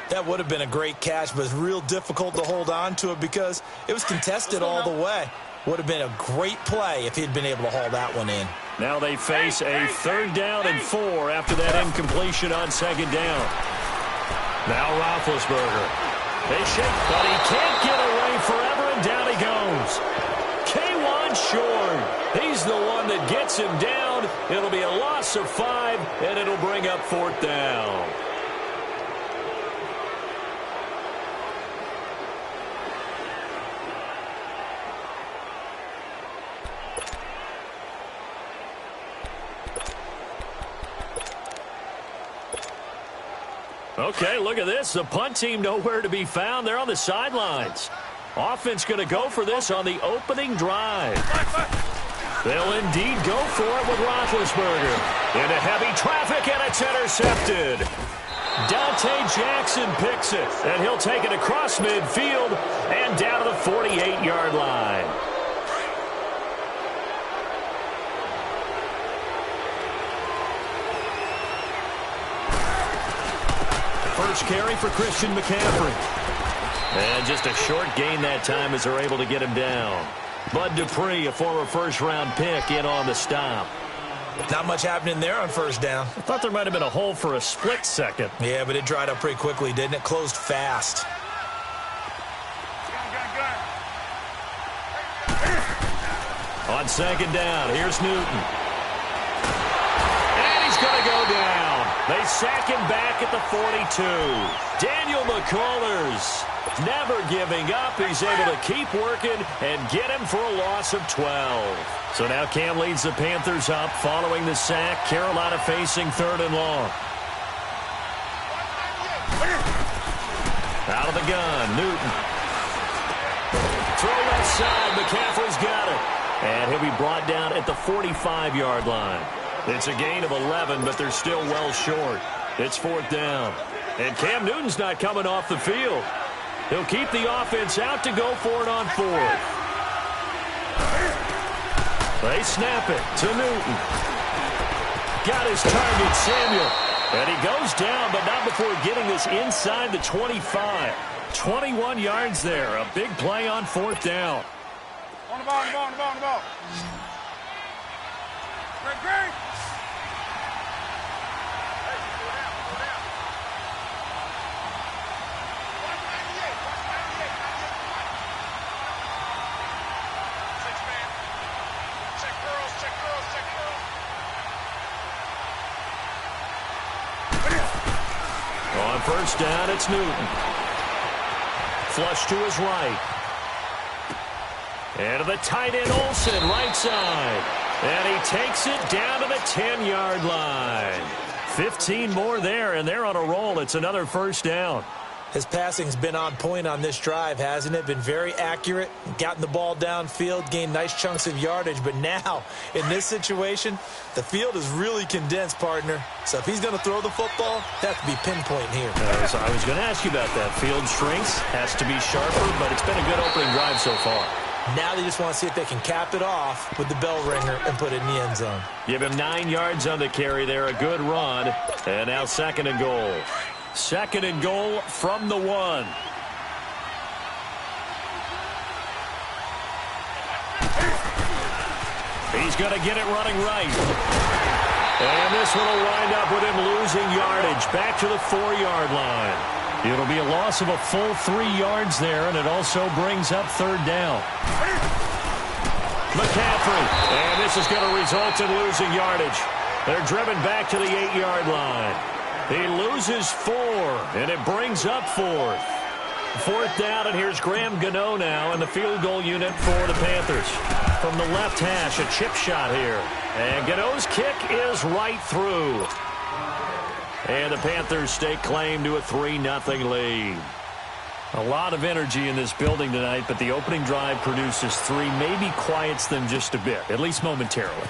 That would have been a great catch, but it's real difficult to hold on to it because it was contested all the way. Would have been a great play if he'd been able to haul that one in. Now they face a 3rd down and 4 after that incompletion on 2nd down. Now Roethlisberger. They shake, but he can't get away forever, and down he goes. K'Wan Short. He's the one that gets him down. It'll be a loss of 5, and it'll bring up 4th down. Okay, look at this. The punt team nowhere to be found. They're on the sidelines. Offense going to go for this on the opening drive. They'll indeed go for it with Roethlisberger. Into heavy traffic, and it's intercepted. Dante Jackson picks it, and he'll take it across midfield and down to the 48-yard line. First carry for Christian McCaffrey. And just a short gain that time as they're able to get him down. Bud Dupree, a former first-round pick, in on the stop. Not much happening there on 1st down. I thought there might have been a hole for a split second. Yeah, but it dried up pretty quickly, didn't it? Closed fast. On 2nd down, here's Newton. And he's going to go down. They sack him back at the 42. Daniel McCullers never giving up. He's able to keep working and get him for a loss of 12. So now Cam leads the Panthers up following the sack. Carolina facing 3rd and long. Out of the gun, Newton. Throw left side, McCaffrey's got it. And he'll be brought down at the 45-yard line. It's a gain of 11, but they're still well short. It's 4th down. And Cam Newton's not coming off the field. He'll keep the offense out to go for it on 4th. They snap it to Newton. Got his target, Samuel. And he goes down, but not before getting this inside the 25. 21 yards there. A big play on 4th down. On the ball, on the ball, on the ball, on the ball. Great. On 1st down, it's Newton. Flush to his right. And to the tight end, Olsen, right side. And he takes it down to the 10-yard line. 15 more there, and they're on a roll. It's another 1st down. His passing's been on point on this drive, hasn't it? Been very accurate, gotten the ball downfield, gained nice chunks of yardage. But now, in this situation, the field is really condensed, partner. So if he's going to throw the football, that has to be pinpoint here. I was going to ask you about that. Field shrinks, has to be sharper, but it's been a good opening drive so far. Now they just want to see if they can cap it off with the bell ringer and put it in the end zone. Give him 9 yards on the carry there. A good run. And now 2nd and goal. 2nd and goal from the 1. He's going to get it running right. And this one will wind up with him losing yardage back to the 4-yard line. It'll be a loss of a full 3 yards there, and it also brings up 3rd down. McCaffrey, and this is going to result in losing yardage. They're driven back to the 8-yard line. He loses 4, and it brings up 4th. 4th down, and here's Graham Gano now in the field goal unit for the Panthers. From the left hash, a chip shot here. And Gano's kick is right through. And the Panthers stake claim to a 3-0 lead. A lot of energy in this building tonight, but the opening drive produces 3, maybe quiets them just a bit, at least momentarily.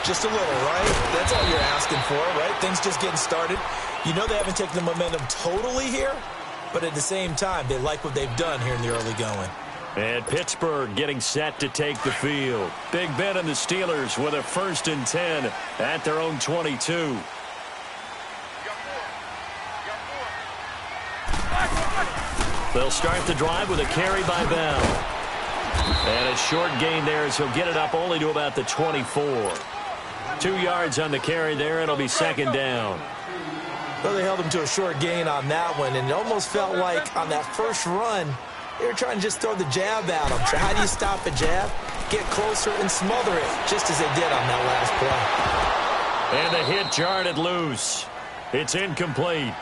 Just a little, right? That's all you're asking for, right? Things just getting started. You know they haven't taken the momentum totally here, but at the same time, they like what they've done here in the early going. And Pittsburgh getting set to take the field. Big Ben and the Steelers with a 1st and 10 at their own 22. They'll start the drive with a carry by Bell. And a short gain there as he'll get it up only to about the 24. 2 yards on the carry there. It'll be 2nd down. Well, they held him to a short gain on that one, and it almost felt like on that first run, they were trying to just throw the jab at him. So how do you stop a jab? Get closer and smother it, just as they did on that last play. And the hit jarred it loose. It's incomplete.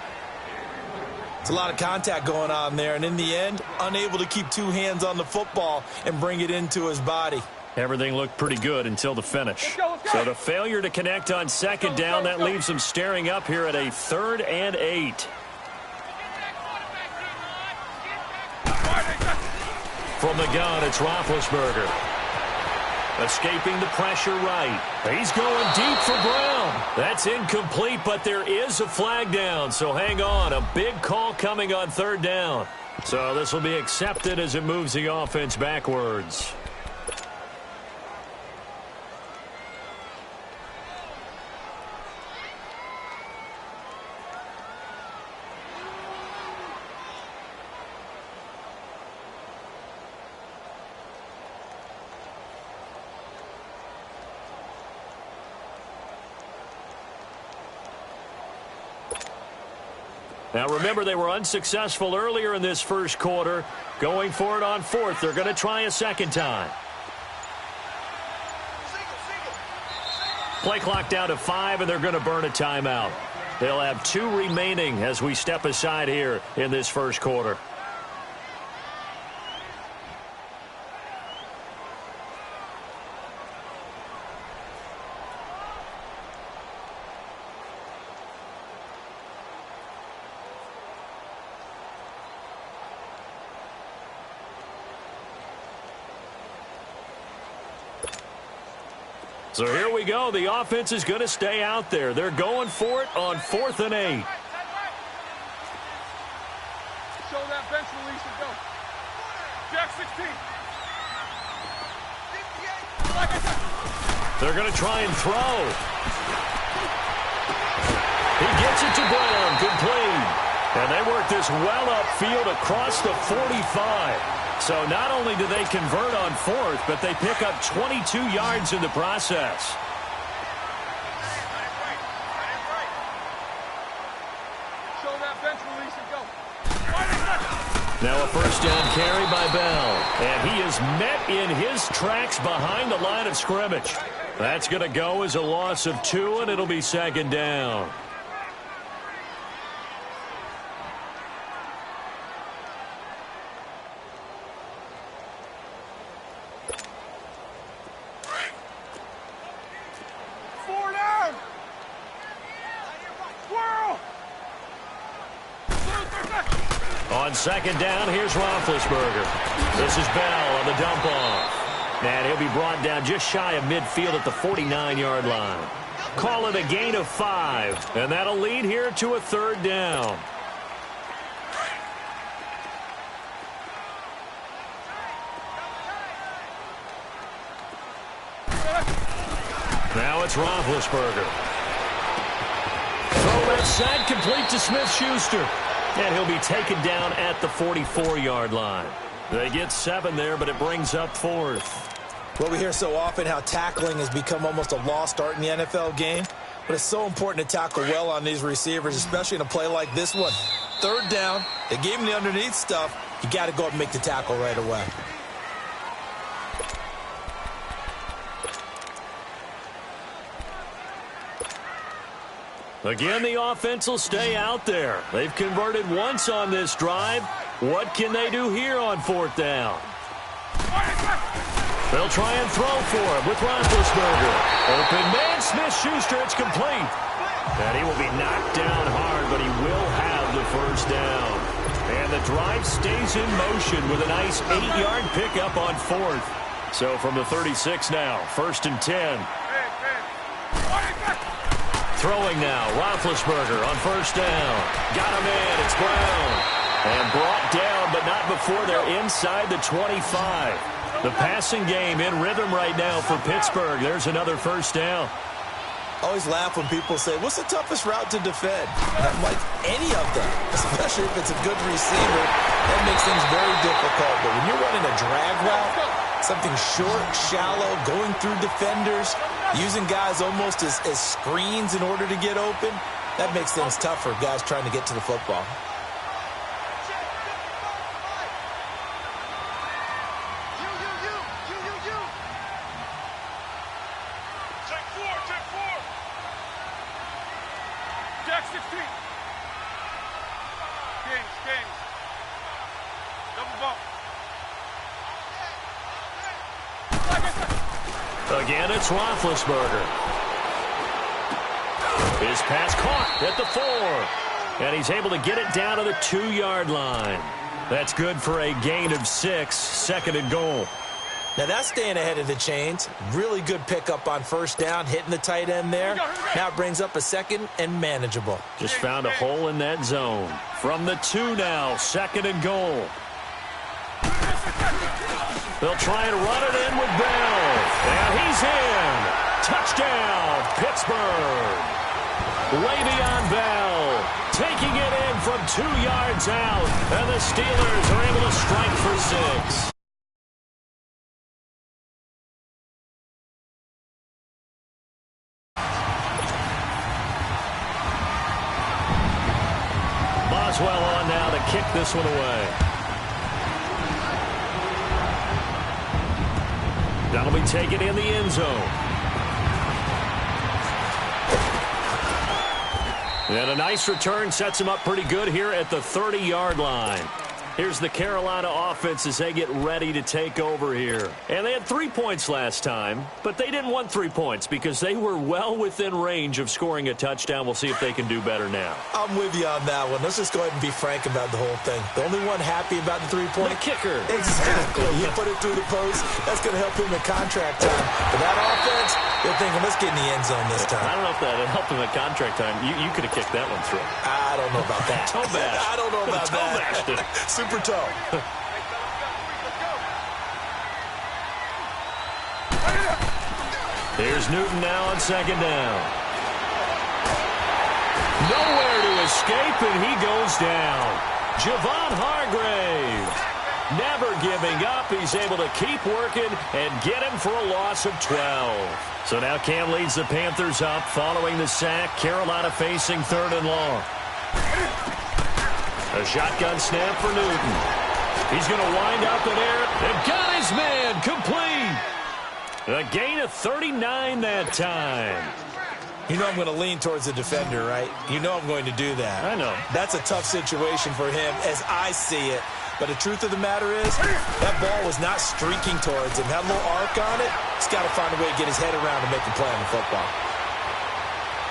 It's a lot of contact going on there, and in the end, unable to keep 2 hands on the football and bring it into his body. Everything looked pretty good until the finish. So the failure to connect on 2nd down, that leaves them staring up here at a 3rd and 8. From the gun, it's Roethlisberger. Escaping the pressure right. He's going deep for Brown. That's incomplete, but there is a flag down, so hang on. A big call coming on 3rd down. So this will be accepted as it moves the offense backwards. Now, remember, they were unsuccessful earlier in this first quarter. Going for it on 4th. They're going to try a 2nd time. Play clock down to 5, and they're going to burn a timeout. They'll have 2 remaining as we step aside here in this first quarter. So here we go. The offense is going to stay out there. They're going for it on 4th and 8. Show that bench They're going to try and throw. He gets it to Brown. Good play. And they work this well upfield across the 45. So not only do they convert on fourth, but they pick up 22 yards in the process. Now a first down carry by Bell. And he is met in his tracks behind the line of scrimmage. That's going to go as a loss of 2, and it'll be second down. On second down, here's Roethlisberger. This is Bell on the dump off. And he'll be brought down just shy of midfield at the 49-yard line. Call it a gain of 5. And that'll lead here to a third down. Now it's Roethlisberger. Throw left side, complete to Smith-Schuster. And he'll be taken down at the 44-yard line. They get 7 there, but it brings up fourth. Well, we hear so often how tackling has become almost a lost art in the NFL game. But it's so important to tackle well on these receivers, especially in a play like this one. Third down, they gave him the underneath stuff. You got to go up and make the tackle right away. Again, the offense will stay out there. They've converted once on this drive. What can they do here on fourth down? They'll try and throw for him with Roethlisberger. Open man, Smith-Schuster, it's complete. And he will be knocked down hard, but he will have the first down. And the drive stays in motion with a nice 8-yard pickup on fourth. So from the 36 now, 1st and 10. Throwing now, Roethlisberger on first down. Got him in, it's Brown. And brought down, but not before they're inside the 25. The passing game in rhythm right now for Pittsburgh. There's another first down. I always laugh when people say, what's the toughest route to defend? And I'm like, any of them, especially if it's a good receiver. That makes things very difficult. But when you're running a drag route, something short, shallow, going through defenders, using guys almost as screens in order to get open, that makes things tough for guys trying to get to the football. Jack 16. Kings. Double bump. Again, it's Roethlisberger. His pass caught at the 4. And he's able to get it down to the 2-yard line. That's good for a gain of 6, 2nd and goal. Now that's staying ahead of the chains. Really good pickup on first down, hitting the tight end there. Now it brings up a 2nd and manageable. Just found a hole in that zone. From the 2 now, 2nd and goal. They'll try and run it in with Bell. And he's in. Touchdown, Pittsburgh. Le'Veon Bell taking it in from 2 yards out. And the Steelers are able to strike for 6. Boswell on now to kick this one away. That'll be taken in the end zone. And a nice return sets him up pretty good here at the 30-yard line. Here's the Carolina offense as they get ready to take over here. And they had 3 points last time, but they didn't want 3 points because they were well within range of scoring a touchdown. We'll see if they can do better now. I'm with you on that one. Let's just go ahead and be frank about the whole thing. The only one happy about the 3-point? The kicker. Exactly. He put it through the post. That's going to help him in contract time. But that offense, they're thinking, let's get in the end zone this time. I don't know if that helped him at contract time. You could have kicked that one through. I don't know about that. Toe bash. I don't know about Toe that. bashed it. Super toe. Here's Newton now on second down. Nowhere to escape, and he goes down. Javon Hargrave, never giving up. He's able to keep working and get him for a loss of 12. So now Cam leads the Panthers up following the sack. Carolina facing 3rd and long. A shotgun snap for Newton. He's going to wind up in air and got his man complete. A gain of 39 that time. You know I'm going to lean towards the defender, right? You know I'm going to do that. I know. That's a tough situation for him as I see it. But the truth of the matter is, that ball was not streaking towards him. Had a little arc on it. He's got to find a way to get his head around and make a play on the football.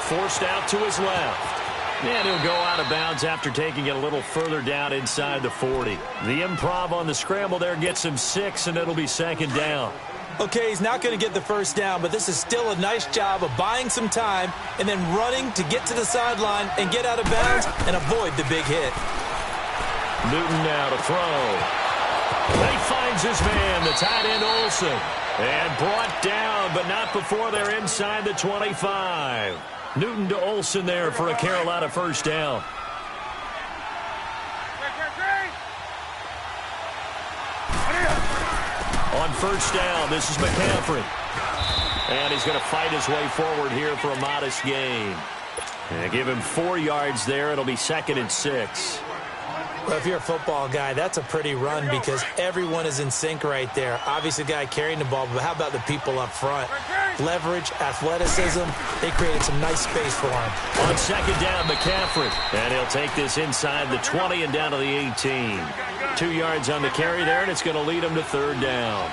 Forced out to his left. And he'll go out of bounds after taking it a little further down inside the 40. The improv on the scramble there gets him 6, and it'll be 2nd down. Okay, he's not going to get the first down, but this is still a nice job of buying some time and then running to get to the sideline and get out of bounds and avoid the big hit. Newton now to throw. He finds his man, the tight end Olsen. And brought down, but not before they're inside the 25. Newton to Olsen there for a Carolina first down. On first down, this is McCaffrey. And he's going to fight his way forward here for a modest gain. And give him 4 yards there. It'll be 2nd and 6. Well, if you're a football guy, that's a pretty run because everyone is in sync right there. Obviously, the guy carrying the ball, but how about the people up front? Leverage, athleticism, they created some nice space for him. On 2nd down, McCaffrey. And he'll take this inside the 20 and down to the 18. 2 yards on the carry there, and it's going to lead him to 3rd down.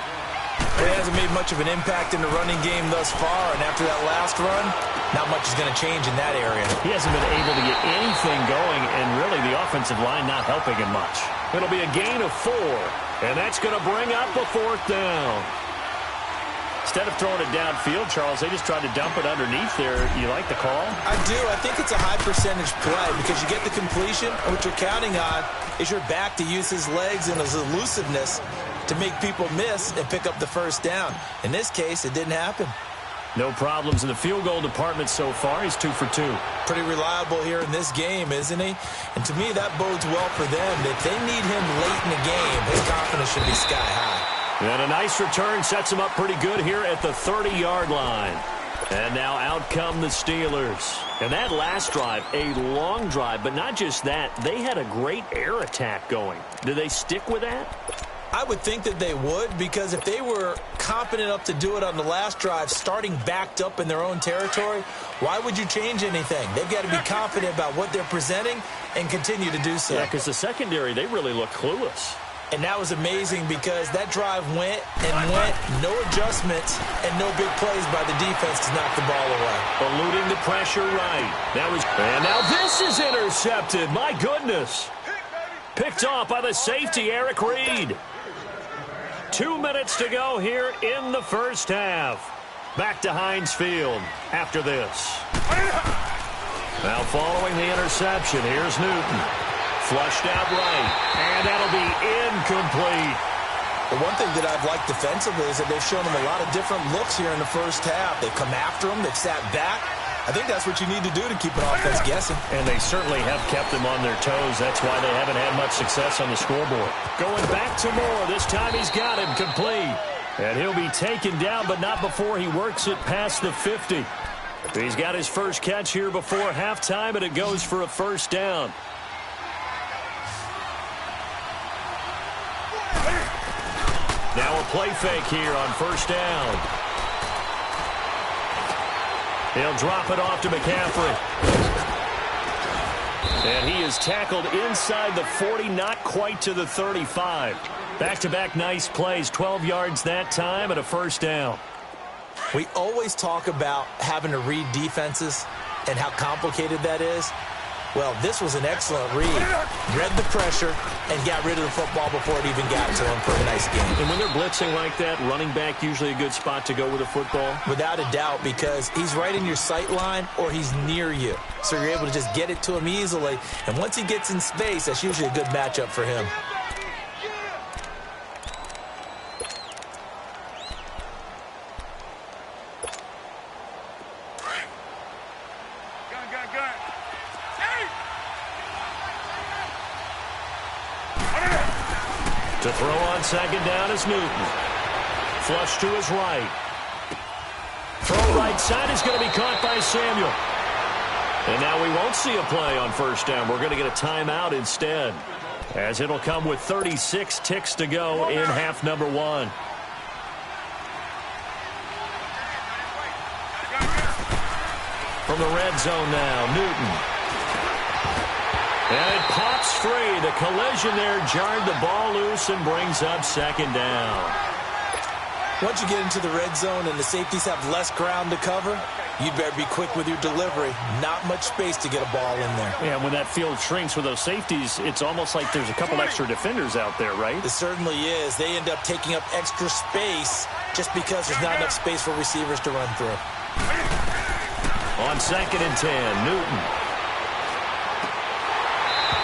He hasn't made much of an impact in the running game thus far, and after that last run, not much is going to change in that area. He hasn't been able to get anything going, and really the offensive line not helping him much. It'll be a gain of 4, and that's going to bring up a 4th down. Instead of throwing it downfield, Charles, they just tried to dump it underneath there. You like the call? I do. I think it's a high-percentage play because you get the completion, and what you're counting on is your back to use his legs and his elusiveness to make people miss and pick up the first down. In this case, it didn't happen. No problems in the field goal department so far. He's 2 for 2. Pretty reliable here in this game, isn't he? And to me, that bodes well for them. If they need him late in the game, his confidence should be sky high. And a nice return sets him up pretty good here at the 30-yard line. And now out come the Steelers. And that last drive, a long drive, but not just that. They had a great air attack going. Do they stick with that? I would think that they would, because if they were confident enough to do it on the last drive, starting backed up in their own territory, why would you change anything? They've got to be confident about what they're presenting and continue to do so. Yeah, because the secondary, they really look clueless. And that was amazing because that drive went and went, no adjustments, and no big plays by the defense to knock the ball away. Eluding the pressure right. And now this is intercepted. My goodness. Picked off by the safety, Eric Reed. 2 minutes to go here in the first half. Back to Heinz Field after this. Now following the interception, here's Newton. Flushed out right, and that'll be incomplete. The one thing that I've liked defensively is that they've shown them a lot of different looks here in the first half. They've come after them, they've sat back. I think that's what you need to do to keep an offense guessing. And they certainly have kept them on their toes. That's why they haven't had much success on the scoreboard. Going back to Moore. This time he's got him complete. And he'll be taken down, but not before he works it past the 50. He's got his first catch here before halftime, and it goes for a first down. Now a play fake here on first down. He'll drop it off to McCaffrey. And he is tackled inside the 40, not quite to the 35. Back-to-back nice plays, 12 yards that time and a first down. We always talk about having to read defenses and how complicated that is. Well, this was an excellent read. Read the pressure and got rid of the football before it even got to him for a nice game. And when they're blitzing like that, running back usually a good spot to go with the football? Without a doubt, because he's right in your sight line or he's near you. So you're able to just get it to him easily. And once he gets in space, that's usually a good matchup for him. To throw on second down is Newton. Flush to his right. Throw right side is going to be caught by Samuel. And now we won't see a play on first down. We're going to get a timeout instead, as it'll come with 36 ticks to go in half number 1. From the red zone now, Newton. And it pops free. The collision there jarred the ball loose and brings up second down. Once you get into the red zone and the safeties have less ground to cover, you'd better be quick with your delivery. Not much space to get a ball in there. Yeah, when that field shrinks with those safeties, it's almost like there's a couple extra defenders out there, right? It certainly is. They end up taking up extra space just because there's not enough space for receivers to run through. On second and 10, Newton.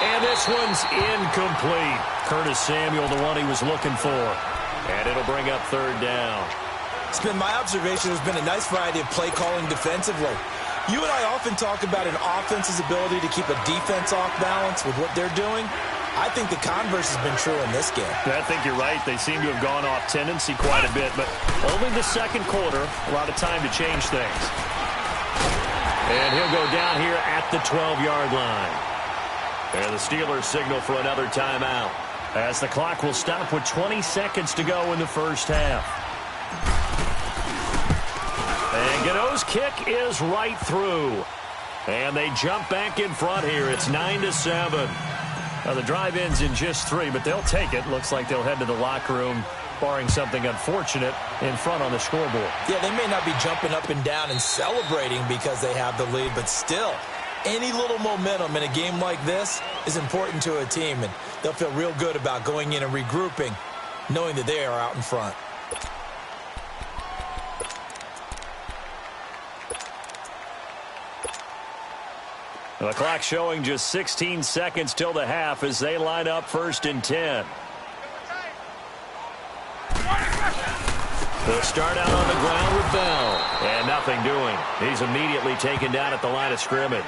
And this one's incomplete. Curtis Samuel, the one he was looking for. And it'll bring up third down. It's been my observation there's been a nice variety of play calling defensively. You and I often talk about an offense's ability to keep a defense off balance with what they're doing. I think the converse has been true in this game. I think you're right. They seem to have gone off tendency quite a bit, but only the second quarter, a lot of time to change things. And he'll go down here at the 12-yard line. And the Steelers signal for another timeout, as the clock will stop with 20 seconds to go in the first half. And Gano's kick is right through. And they jump back in front here. It's 9-7. Now the drive ends in just 3, but they'll take it. Looks like they'll head to the locker room, barring something unfortunate, in front on the scoreboard. Yeah, they may not be jumping up and down and celebrating because they have the lead, but still, any little momentum in a game like this is important to a team, and they'll feel real good about going in and regrouping, knowing that they are out in front. The clock showing just 16 seconds till the half as they line up first and 10. They'll start out on the ground with Bell. And nothing doing. He's immediately taken down at the line of scrimmage.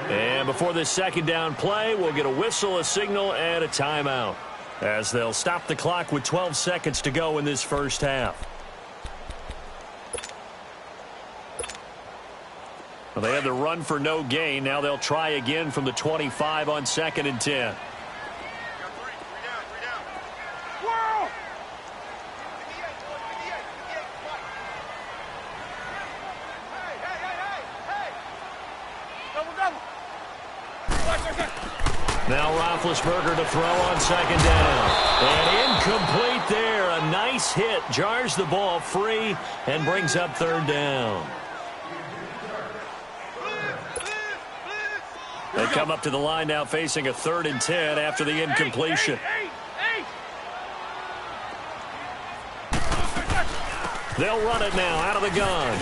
And before this second down play, we'll get a whistle, a signal, and a timeout, as they'll stop the clock with 12 seconds to go in this first half. Well, they had the run for no gain. Now they'll try again from the 25 on second and 10. Now Roethlisberger to throw on second down. And incomplete there. A nice hit. Jars the ball free and brings up third down. They come up to the line now facing a 3rd and 10 after the incompletion. They'll run it now out of the gun.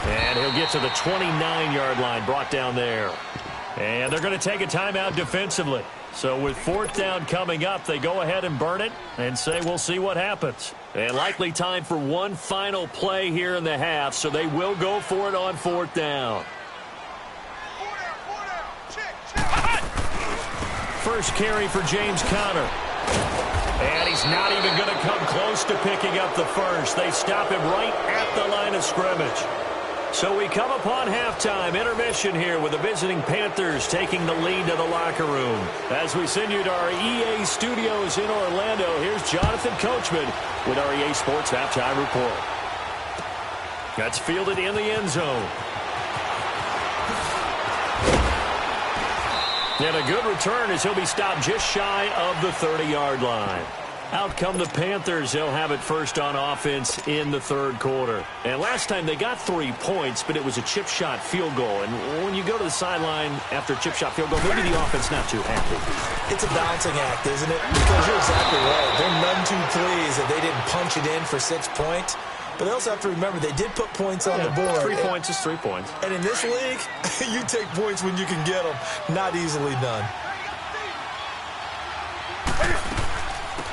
And he'll get to the 29-yard line, brought down there. And they're going to take a timeout defensively. So with 4th down coming up, they go ahead and burn it and say we'll see what happens. And likely time for one final play here in the half, so they will go for it on 4th down. First carry for James Conner. And he's not even going to come close to picking up the first. They stop him right at the line of scrimmage. So we come upon halftime intermission here with the visiting Panthers taking the lead to the locker room. As we send you to our EA studios in Orlando, here's Jonathan Coachman with our EA Sports Halftime Report. That's fielded in the end zone. And a good return as he'll be stopped just shy of the 30-yard line. Out come the Panthers. They'll have it first on offense in the 3rd quarter. And last time they got 3 points, but it was a chip shot field goal. And when you go to the sideline after a chip shot field goal, maybe the offense not too happy. It's a balancing act, isn't it? Because you're exactly right. They're none too pleased that they didn't punch it in for 6 points. But they also have to remember they did put points on the board. 3 points is 3 points. And in this league, you take points when you can get them. Not easily done.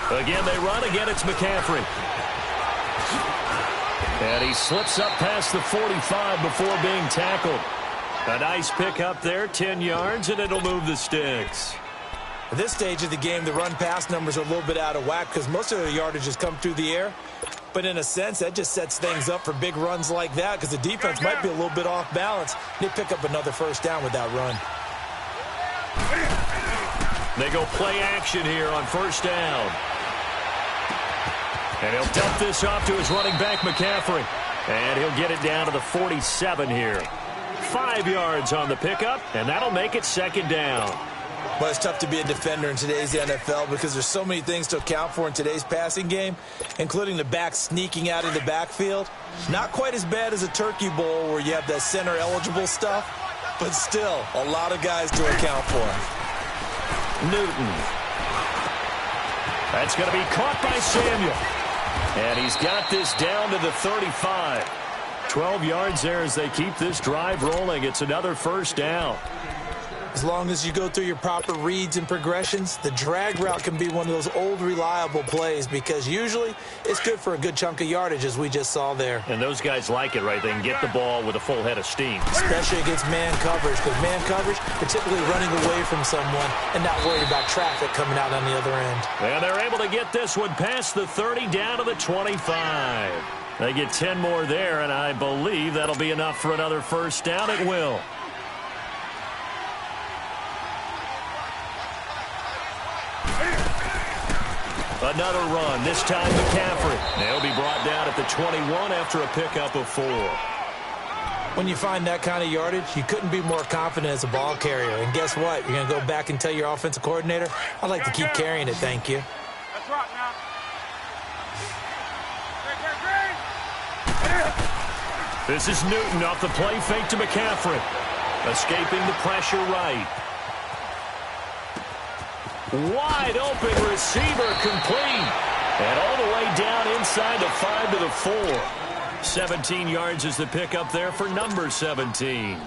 Again, they run. Again, it's McCaffrey. And he slips up past the 45 before being tackled. A nice pick up there, 10 yards, and it'll move the sticks. At this stage of the game, the run-pass numbers are a little bit out of whack because most of the yardage has come through the air. But in a sense, that just sets things up for big runs like that because the defense might be a little bit off balance. They pick up another first down with that run. They go play action here on first down. And he'll dump this off to his running back, McCaffrey. And he'll get it down to the 47 here. 5 yards on the pickup, and that'll make it second down. Well, it's tough to be a defender in today's NFL because there's so many things to account for in today's passing game, including the back sneaking out of the backfield. Not quite as bad as a Turkey Bowl where you have that center-eligible stuff, but still a lot of guys to account for. Newton. That's going to be caught by Samuel. And he's got this down to the 35. 12 yards there as they keep this drive rolling. It's another first down. As long as you go through your proper reads and progressions, the drag route can be one of those old reliable plays because usually it's good for a good chunk of yardage as we just saw there. And those guys like it, right? They can get the ball with a full head of steam. Especially against man coverage because man coverage, they're typically running away from someone and not worried about traffic coming out on the other end. And they're able to get this one past the 30 down to the 25. They get 10 more there, and I believe that'll be enough for another first down. It will. Another run, this time McCaffrey. They'll be brought down at the 21 after a pickup of 4. When you find that kind of yardage, you couldn't be more confident as a ball carrier. And guess what? You're going to go back and tell your offensive coordinator, I'd like to keep carrying it, thank you. That's right now. This is Newton off the play fake to McCaffrey. Escaping the pressure right. Wide open receiver complete. And all the way down inside the 5 to the 4. 17 yards is the pickup there for number 17.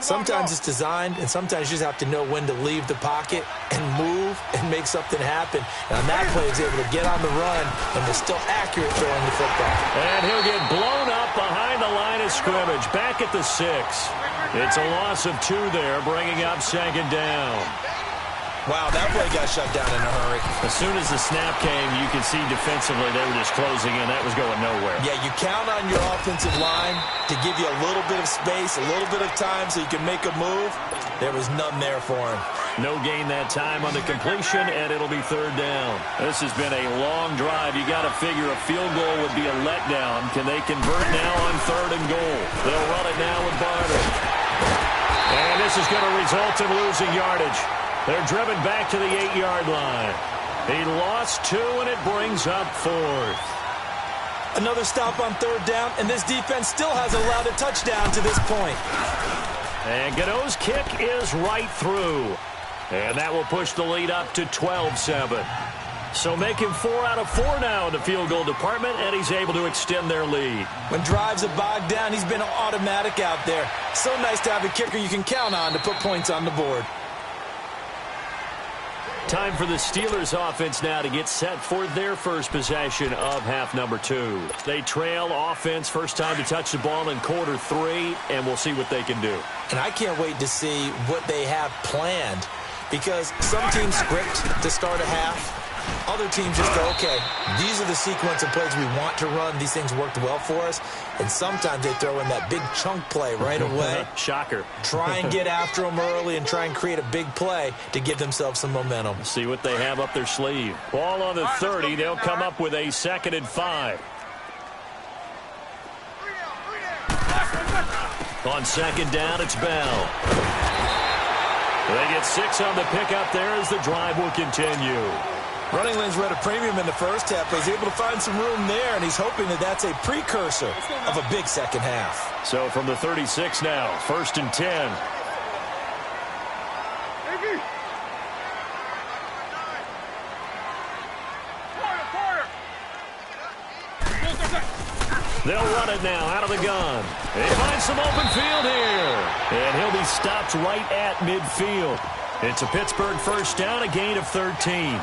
Sometimes it's designed, and sometimes you just have to know when to leave the pocket and move and make something happen. And on that play, he's able to get on the run and was still accurate throwing the football. And he'll get blown up behind the line of scrimmage, back at the 6. It's a loss of 2 there, bringing up second down. Wow, that play got shut down in a hurry. As soon as the snap came, you could see defensively they were just closing in. That was going nowhere. Yeah, you count on your offensive line to give you a little bit of space, a little bit of time so you can make a move. There was none there for him. No gain that time on the completion, and it'll be third down. This has been a long drive. You got to figure a field goal would be a letdown. Can they convert now on 3rd and goal? They'll run it now with Barnard. And this is going to result in losing yardage. They're driven back to the 8-yard line. He lost 2, and it brings up 4th. Another stop on 3rd down, and this defense still hasn't allowed a touchdown to this point. And Gano's kick is right through. And that will push the lead up to 12-7. So make him 4 out of 4 now in the field goal department, and he's able to extend their lead. When drives are bogged down, he's been automatic out there. So nice to have a kicker you can count on to put points on the board. Time for the Steelers offense now to get set for their first possession of half number 2. They trail offense, first time to touch the ball in quarter 3, and we'll see what they can do. And I can't wait to see what they have planned because some teams script to start a half. Other teams just go, okay, these are the sequence of plays we want to run. These things worked well for us. And sometimes they throw in that big chunk play right away. Shocker. Try and get after them early and try and create a big play to give themselves some momentum. See what they have up their sleeve. Ball on the 30. They'll come up with a 2nd and 5. On 2nd down, it's Bell. They get 6 on the pickup there as the drive will continue. Running lanes were at a premium in the first half, but he's able to find some room there, and he's hoping that that's a precursor of a big second half. So from the 36 now, 1st and 10. They'll run it now out of the gun. They find some open field here. And he'll be stopped right at midfield. It's a Pittsburgh first down, a gain of 13.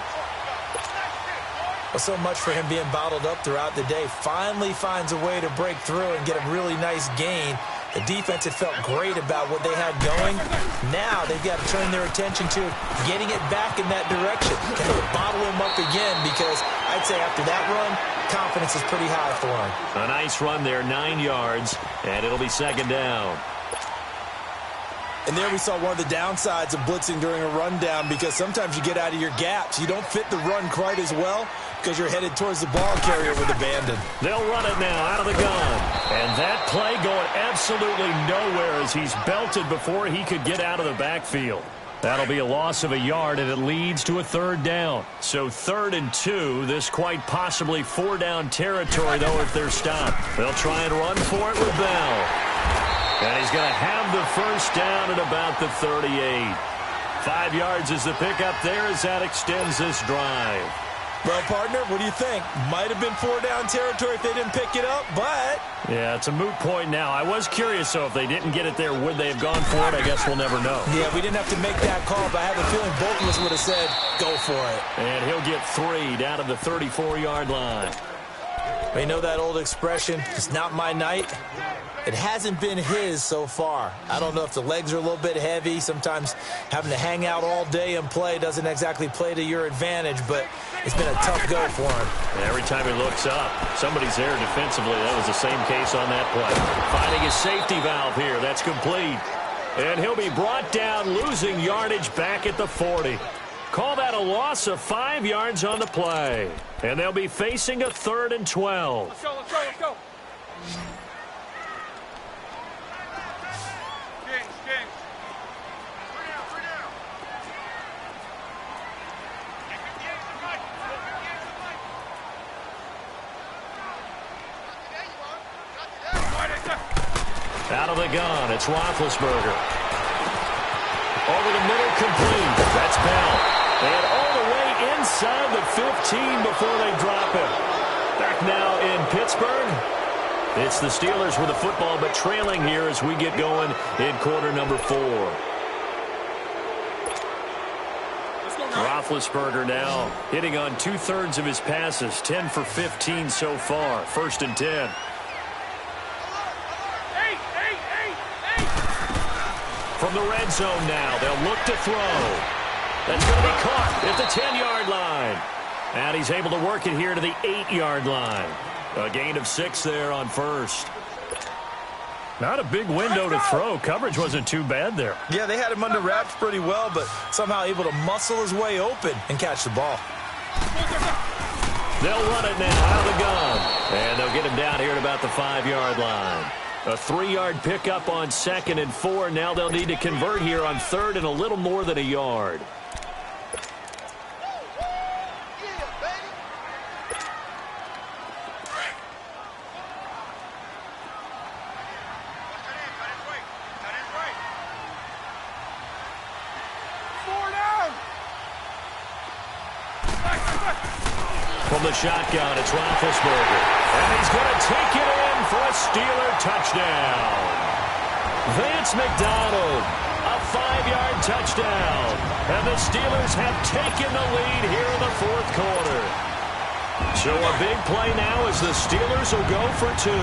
Well, so much for him being bottled up throughout the day. Finally finds a way to break through and get a really nice gain. The defense had felt great about what they had going. Now they've got to turn their attention to getting it back in that direction. Can they bottle him up again? Because I'd say after that run, confidence is pretty high for him. A nice run there, 9 yards, and it'll be second down. And there we saw one of the downsides of blitzing during a rundown, because sometimes you get out of your gaps. You don't fit the run quite as well because you're headed towards the ball carrier with abandon. They'll run it now out of the gun. And that play going absolutely nowhere as he's belted before he could get out of the backfield. That'll be a loss of a yard, and it leads to a third down. So 3rd and 2, this quite possibly 4-down territory, though, if they're stopped. They'll try and run for it with Bell. And he's going to have the first down at about the 38. 5 yards is the pickup there as that extends this drive. Well, partner, what do you think? Might have been 4-down territory if they didn't pick it up, but... Yeah, it's a moot point now. I was curious, though, if they didn't get it there, would they have gone for it? I guess we'll never know. Yeah, we didn't have to make that call, but I have a feeling both of us would have said, go for it. And he'll get 3 down to the 34-yard line. You know that old expression, it's not my night? It hasn't been his so far. I don't know if the legs are a little bit heavy. Sometimes having to hang out all day and play doesn't exactly play to your advantage, but it's been a tough go for him. And every time he looks up, somebody's there defensively. That was the same case on that play. Finding his safety valve here. That's complete. And he'll be brought down, losing yardage back at the 40. Call that a loss of 5 yards on the play. And they'll be facing a 3rd and 12. Let's go, let's go, let's go. Kings. 3 down, 3 down. Out of the gun, it's Roethlisberger. Over the middle, complete. That's Bell. And all the way inside the 15 before they drop him. Back now in Pittsburgh. It's the Steelers with the football, but trailing here as we get going in quarter number 4. Roethlisberger now hitting on 2/3 of his passes, 10 for 15 so far. 1st and 10. From the red zone now, they'll look to throw. That's going to be caught at the 10-yard line. And he's able to work it here to the 8-yard line. A gain of 6 there on 1st. Not a big window to throw. Coverage wasn't too bad there. Yeah, they had him under wraps pretty well, but somehow able to muscle his way open and catch the ball. They'll run it now out of the gun. And they'll get him down here at about the 5-yard line. A 3-yard pickup on 2nd and 4. Now they'll need to convert here on 3rd and a little more than a yard. From the shotgun, it's Roethlisberger. And he's going to take it in for a Steeler touchdown. Vance McDonald, a 5-yard touchdown. And the Steelers have taken the lead here in the 4th quarter. So a big play now as the Steelers will go for 2.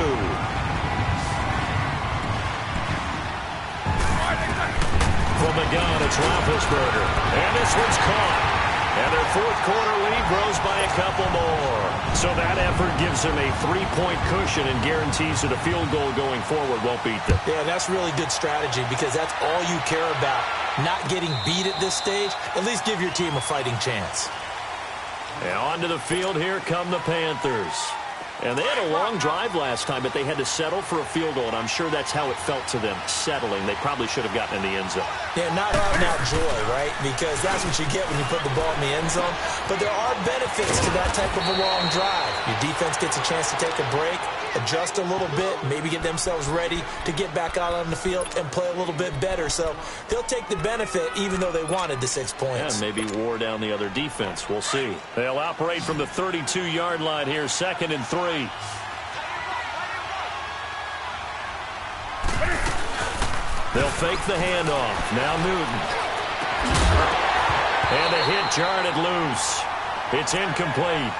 From the gun, it's Roethlisberger. And this one's caught. And their 4th quarter lead grows by a couple more. So that effort gives them a 3-point cushion and guarantees that a field goal going forward won't beat them. Yeah, that's really good strategy because that's all you care about. Not getting beat at this stage. At least give your team a fighting chance. And onto the field, here come the Panthers. And they had a long drive last time, but they had to settle for a field goal, and I'm sure that's how it felt to them, settling. They probably should have gotten in the end zone. Yeah, not having that joy, right? Because that's what you get when you put the ball in the end zone. But there are benefits to that type of a long drive. Your defense gets a chance to take a break, adjust a little bit, maybe get themselves ready to get back out on the field and play a little bit better. So they'll take the benefit even though they wanted the 6 points. And maybe wore down the other defense. We'll see. They'll operate from the 32-yard line here, 2nd and 3. They'll fake the handoff. Now Newton. And a hit jarred it loose. It's incomplete.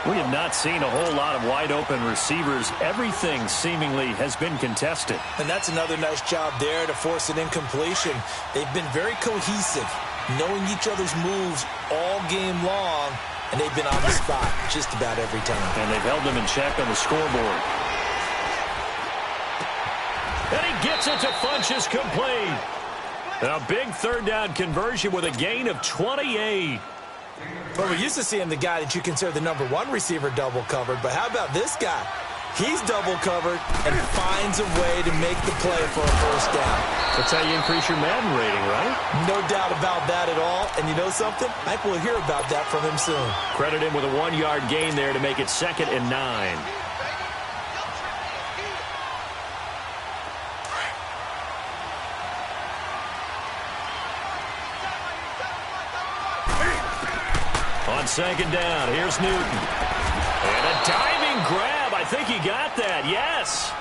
We have not seen a whole lot of wide-open receivers. Everything seemingly has been contested. And that's another nice job there to force an incompletion. They've been very cohesive, knowing each other's moves all game long, and they've been on the spot just about every time. And they've held them in check on the scoreboard. And he gets it to Funchess complete. A big third down conversion with a gain of 28. Well, we're used to seeing the guy that you consider the number one receiver double covered, but how about this guy? He's double covered and finds a way to make the play for a first down. That's how you increase your Madden rating, right? No doubt about that at all. And you know something? I think we'll hear about that from him soon. Credit him with a 1-yard gain there to make it 2nd and 9. On 2nd down, here's Newton. And a diving grab. I think he got that. Yes.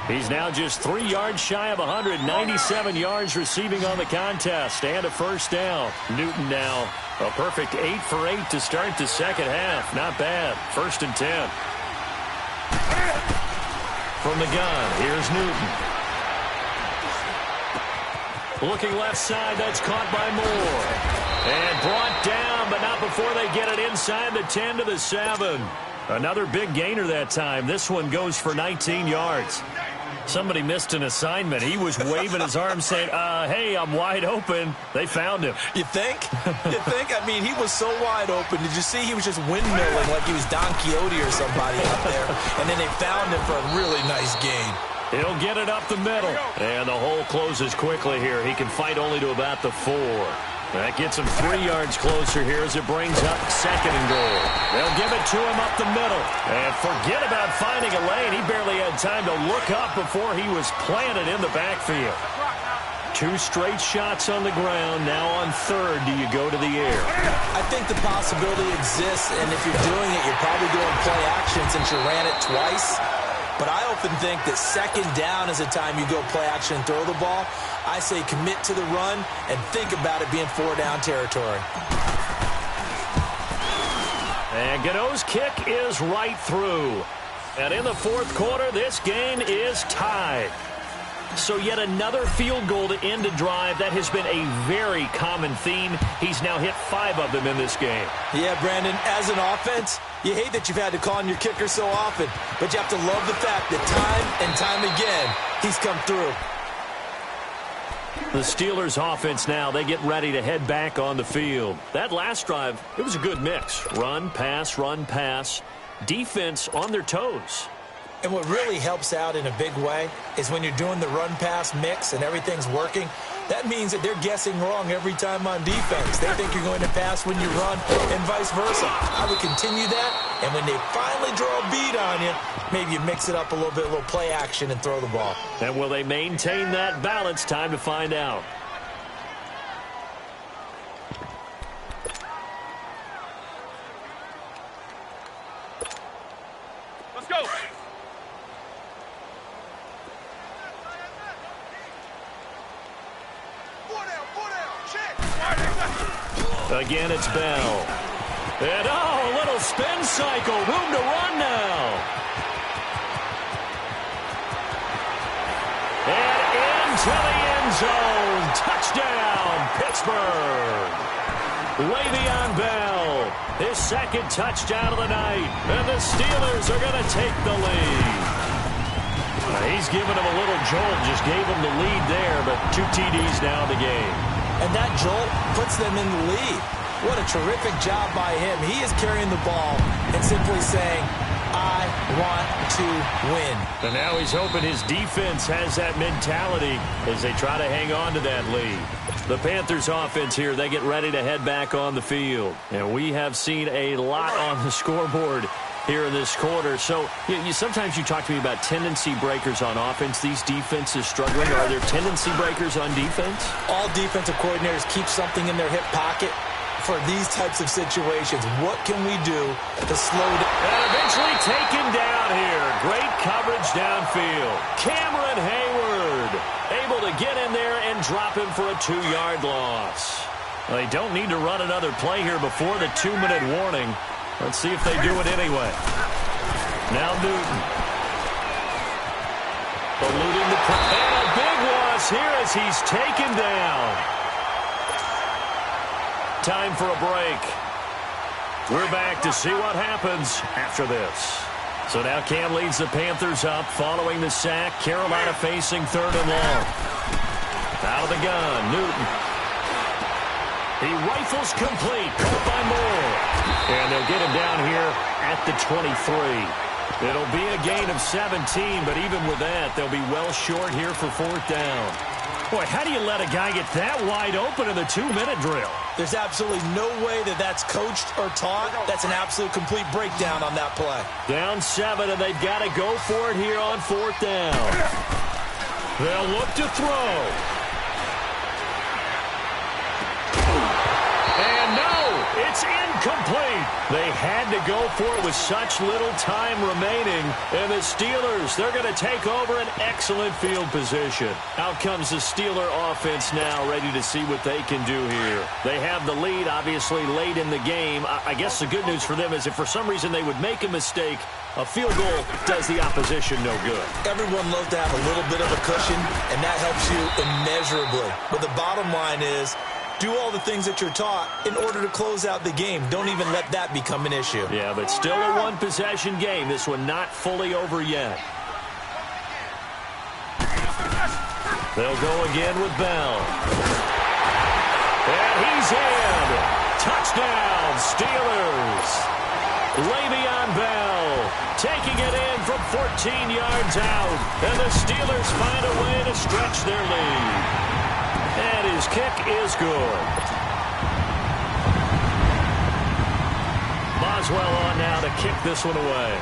He's now just 3 yards shy of 197 yards receiving on the contest. And a first down. Newton now a perfect 8 for 8 to start the second half. Not bad. 1st and 10. From the gun, here's Newton. Looking left side, that's caught by Moore. And brought down, but not before they get it inside the 10 to the 7. Another big gainer that time. This one goes for 19 yards. Somebody missed an assignment. He was waving his arms saying, hey, I'm wide open. They found him. You think? You think? I mean, he was so wide open. Did you see he was just windmilling like he was Don Quixote or somebody out there? And then they found him for a really nice gain. He'll get it up the middle. And the hole closes quickly here. He can fight only to about the 4. That gets him 3 yards closer here as it brings up 2nd and goal. They'll give it to him up the middle. And forget about finding a lane. He barely had time to look up before he was planted in the backfield. 2 straight shots on the ground. Now on 3rd, do you go to the air? I think the possibility exists, and if you're doing it, you're probably doing play action since you ran it twice. But I often think that 2nd down is the time you go play action and throw the ball. I say commit to the run and think about it being 4-down territory. And Gano's kick is right through. And in the 4th quarter, this game is tied. So yet another field goal to end a drive. That has been a very common theme. He's now hit 5 of them in this game. Yeah, Brandon, as an offense, you hate that you've had to call on your kicker so often, but you have to love the fact that time and time again, he's come through. The Steelers offense now, they get ready to head back on the field. That last drive, it was a good mix. Run, pass, defense on their toes. And what really helps out in a big way is when you're doing the run-pass mix and everything's working, that means that they're guessing wrong every time on defense. They think you're going to pass when you run and vice versa. I would continue that, and when they finally draw a bead on you, maybe you mix it up a little bit, a little play action, and throw the ball. And will they maintain that balance? Time to find out. Let's go. Again, it's Bell. And, a little spin cycle. Room to run now. And into the end zone. Touchdown, Pittsburgh. Le'Veon Bell, his 2nd touchdown of the night. And the Steelers are going to take the lead. He's given him a little jolt. Just gave him the lead there, but 2 TDs now in the game. And that jolt puts them in the lead. What a terrific job by him. He is carrying the ball and simply saying, I want to win. And now he's hoping his defense has that mentality as they try to hang on to that lead. The Panthers offense here, they get ready to head back on the field. And we have seen a lot on the scoreboard here in this quarter. So sometimes you talk to me about tendency breakers on offense. These defenses struggling. Are there tendency breakers on defense? All defensive coordinators keep something in their hip pocket for these types of situations. What can we do to slow down? And eventually taken down here. Great coverage downfield. Cameron Hayward able to get in there and drop him for a 2-yard loss. Well, they don't need to run another play here before the 2-minute warning. Let's see if they do it anyway. Now Newton. Eluding the pressure. And a big loss here as he's taken down. Time for a break. We're back to see what happens after this. So now Cam leads the Panthers up following the sack. Carolina facing 3rd and long. Out of the gun, Newton. He rifles complete. Caught by Moore. And they'll get him down here at the 23. It'll be a gain of 17, but even with that, they'll be well short here for 4th down. Boy, how do you let a guy get that wide open in the 2-minute drill? There's absolutely no way that that's coached or taught. That's an absolute complete breakdown on that play. Down 7, and they've got to go for it here on 4th down. They'll look to throw. And no, it's incomplete. They had to go for it with such little time remaining. And the Steelers, they're going to take over an excellent field position. Out comes the Steeler offense now, ready to see what they can do here. They have the lead, obviously, late in the game. I guess the good news for them is if for some reason they would make a mistake, a field goal does the opposition no good. Everyone loves to have a little bit of a cushion, and that helps you immeasurably. But the bottom line is, do all the things that you're taught in order to close out the game. Don't even let that become an issue. Yeah, but still a one-possession game. This one not fully over yet. They'll go again with Bell. And he's in. Touchdown, Steelers. Le'Veon Bell taking it in from 14 yards out. And the Steelers find a way to stretch their lead. And his kick is good. Boswell on now to kick this one away.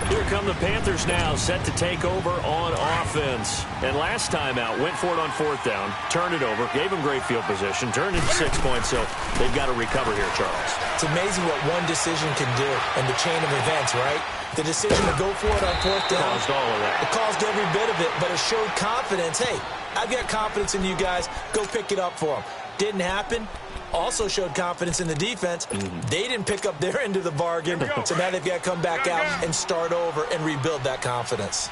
Here come the Panthers now, set to take over on offense. And last time out, went for it on 4th down, turned it over, gave them great field position, turned into 6 points, so they've got to recover here, Charles. It's amazing what one decision can do in the chain of events, right? The decision to go for it on 4th down. Caused all of that. It caused every bit of it, but it showed confidence. Hey, I've got confidence in you guys. Go pick it up for them. Didn't happen. Also showed confidence in the defense. They didn't pick up their end of the bargain, so now they've got to come back out and start over and rebuild that confidence.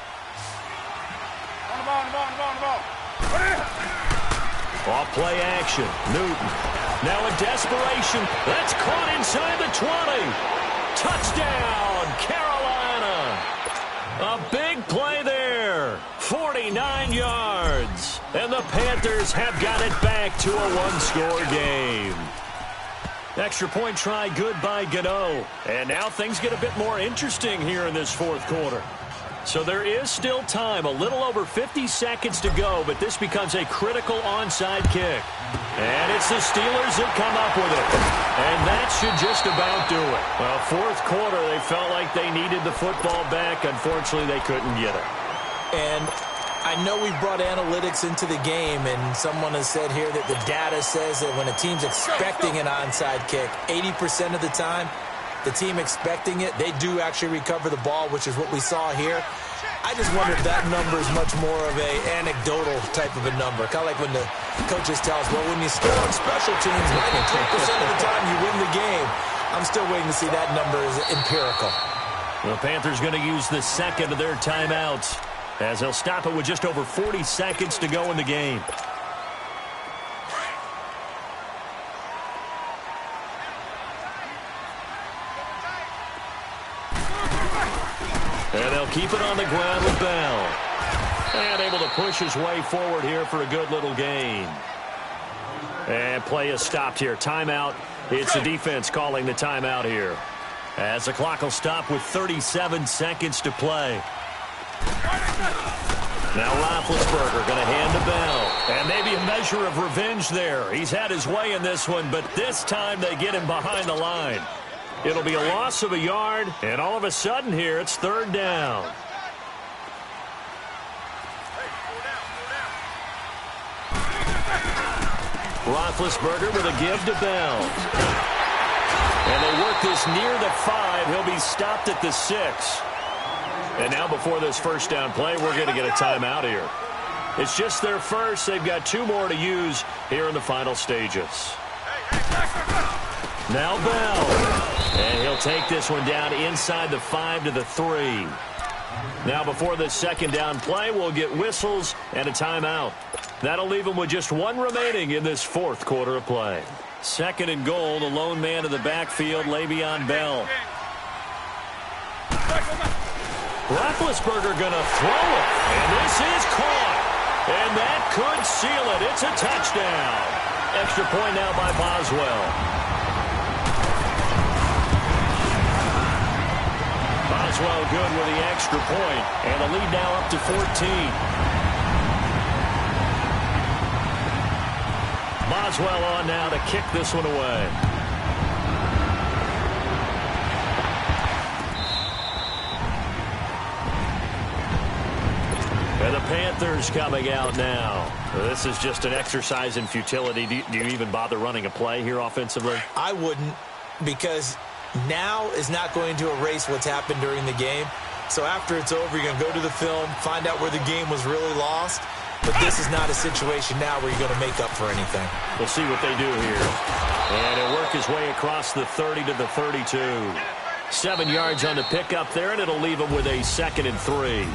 Off play action. Newton. Now in desperation. That's caught inside the 20. Touchdown, Carolina. A big play there. 49 yards. And the Panthers have got it back to a one-score game. Extra point try good by Gano. And now things get a bit more interesting here in this 4th quarter. So there is still time, a little over 50 seconds to go, but this becomes a critical onside kick. And it's the Steelers that come up with it. And that should just about do it. Well, 4th quarter, they felt like they needed the football back. Unfortunately, they couldn't get it. And I know we've brought analytics into the game, and someone has said here that the data says that when a team's expecting an onside kick, 80% of the time, the team expecting it, they do actually recover the ball, which is what we saw here. I just wonder if that number is much more of a anecdotal type of a number. Kind of like when the coaches tell us, well, when you score on special teams, 93% of the time you win the game. I'm still waiting to see that number is empirical. The Panthers going to use the second of their timeouts, as they'll stop it with just over 40 seconds to go in the game. And they'll keep it on the ground with Bell. And able to push his way forward here for a good little gain. And play is stopped here. Timeout. It's the defense calling the timeout here, as the clock will stop with 37 seconds to play. Now Roethlisberger going to hand to Bell. And maybe a measure of revenge there. He's had his way in this one, but this time they get him behind the line. It'll be a loss of a yard, and all of a sudden here, it's 3rd down. Roethlisberger with a give to Bell. And they work this near the 5. He'll be stopped at the 6. And now before this first down play, we're going to get a timeout here. It's just their first. They've got 2 more to use here in the final stages. Now Bell. And he'll take this one down inside the 5 to the 3. Now before this second down play, we'll get whistles and a timeout. That'll leave them with just 1 remaining in this 4th quarter of play. 2nd and goal, the lone man in the backfield, Le'Veon Bell. Roethlisberger gonna throw it, and this is caught. And that could seal it. It's a touchdown. Extra point now by Boswell. Boswell good with the extra point, and the lead now up to 14. Boswell on now to kick this one away. And the Panthers coming out now. This is just an exercise in futility. Do you even bother running a play here offensively? I wouldn't, because now is not going to erase what's happened during the game. So after it's over, you're going to go to the film, find out where the game was really lost. But this is not a situation now where you're going to make up for anything. We'll see what they do here. And he'll work his way across the 30 to the 32. 7 yards on the pickup there, and it'll leave him with a 2nd and 3.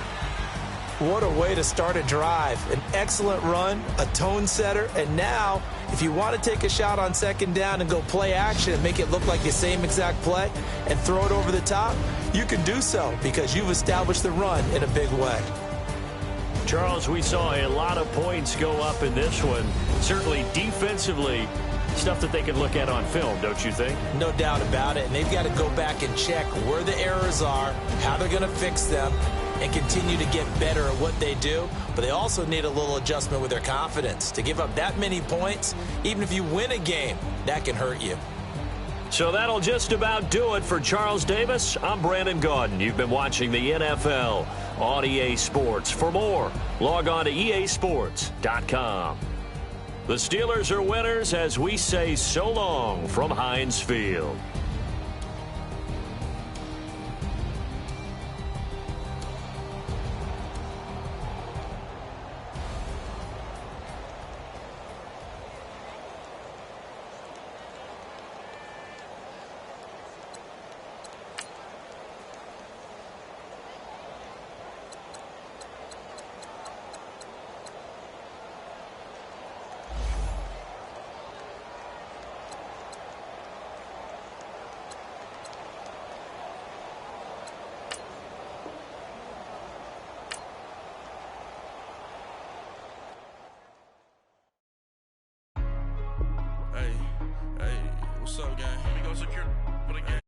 What a way to start a drive. An excellent run, a tone setter, and now if you want to take a shot on 2nd down and go play action and make it look like the same exact play and throw it over the top, you can do so because you've established the run in a big way. Charles, we saw a lot of points go up in this one. Certainly defensively, stuff that they can look at on film, don't you think? No doubt about it, and they've got to go back and check where the errors are, how they're going to fix them, and continue to get better at what they do. But they also need a little adjustment with their confidence. To give up that many points, even if you win a game, that can hurt you. So that'll just about do it for Charles Davis. I'm Brandon Gaudin. You've been watching the NFL on EA Sports. For more, log on to easports.com. The Steelers are winners as we say so long from Heinz Field. Hey, what's up, gang? Let me go secure for the game.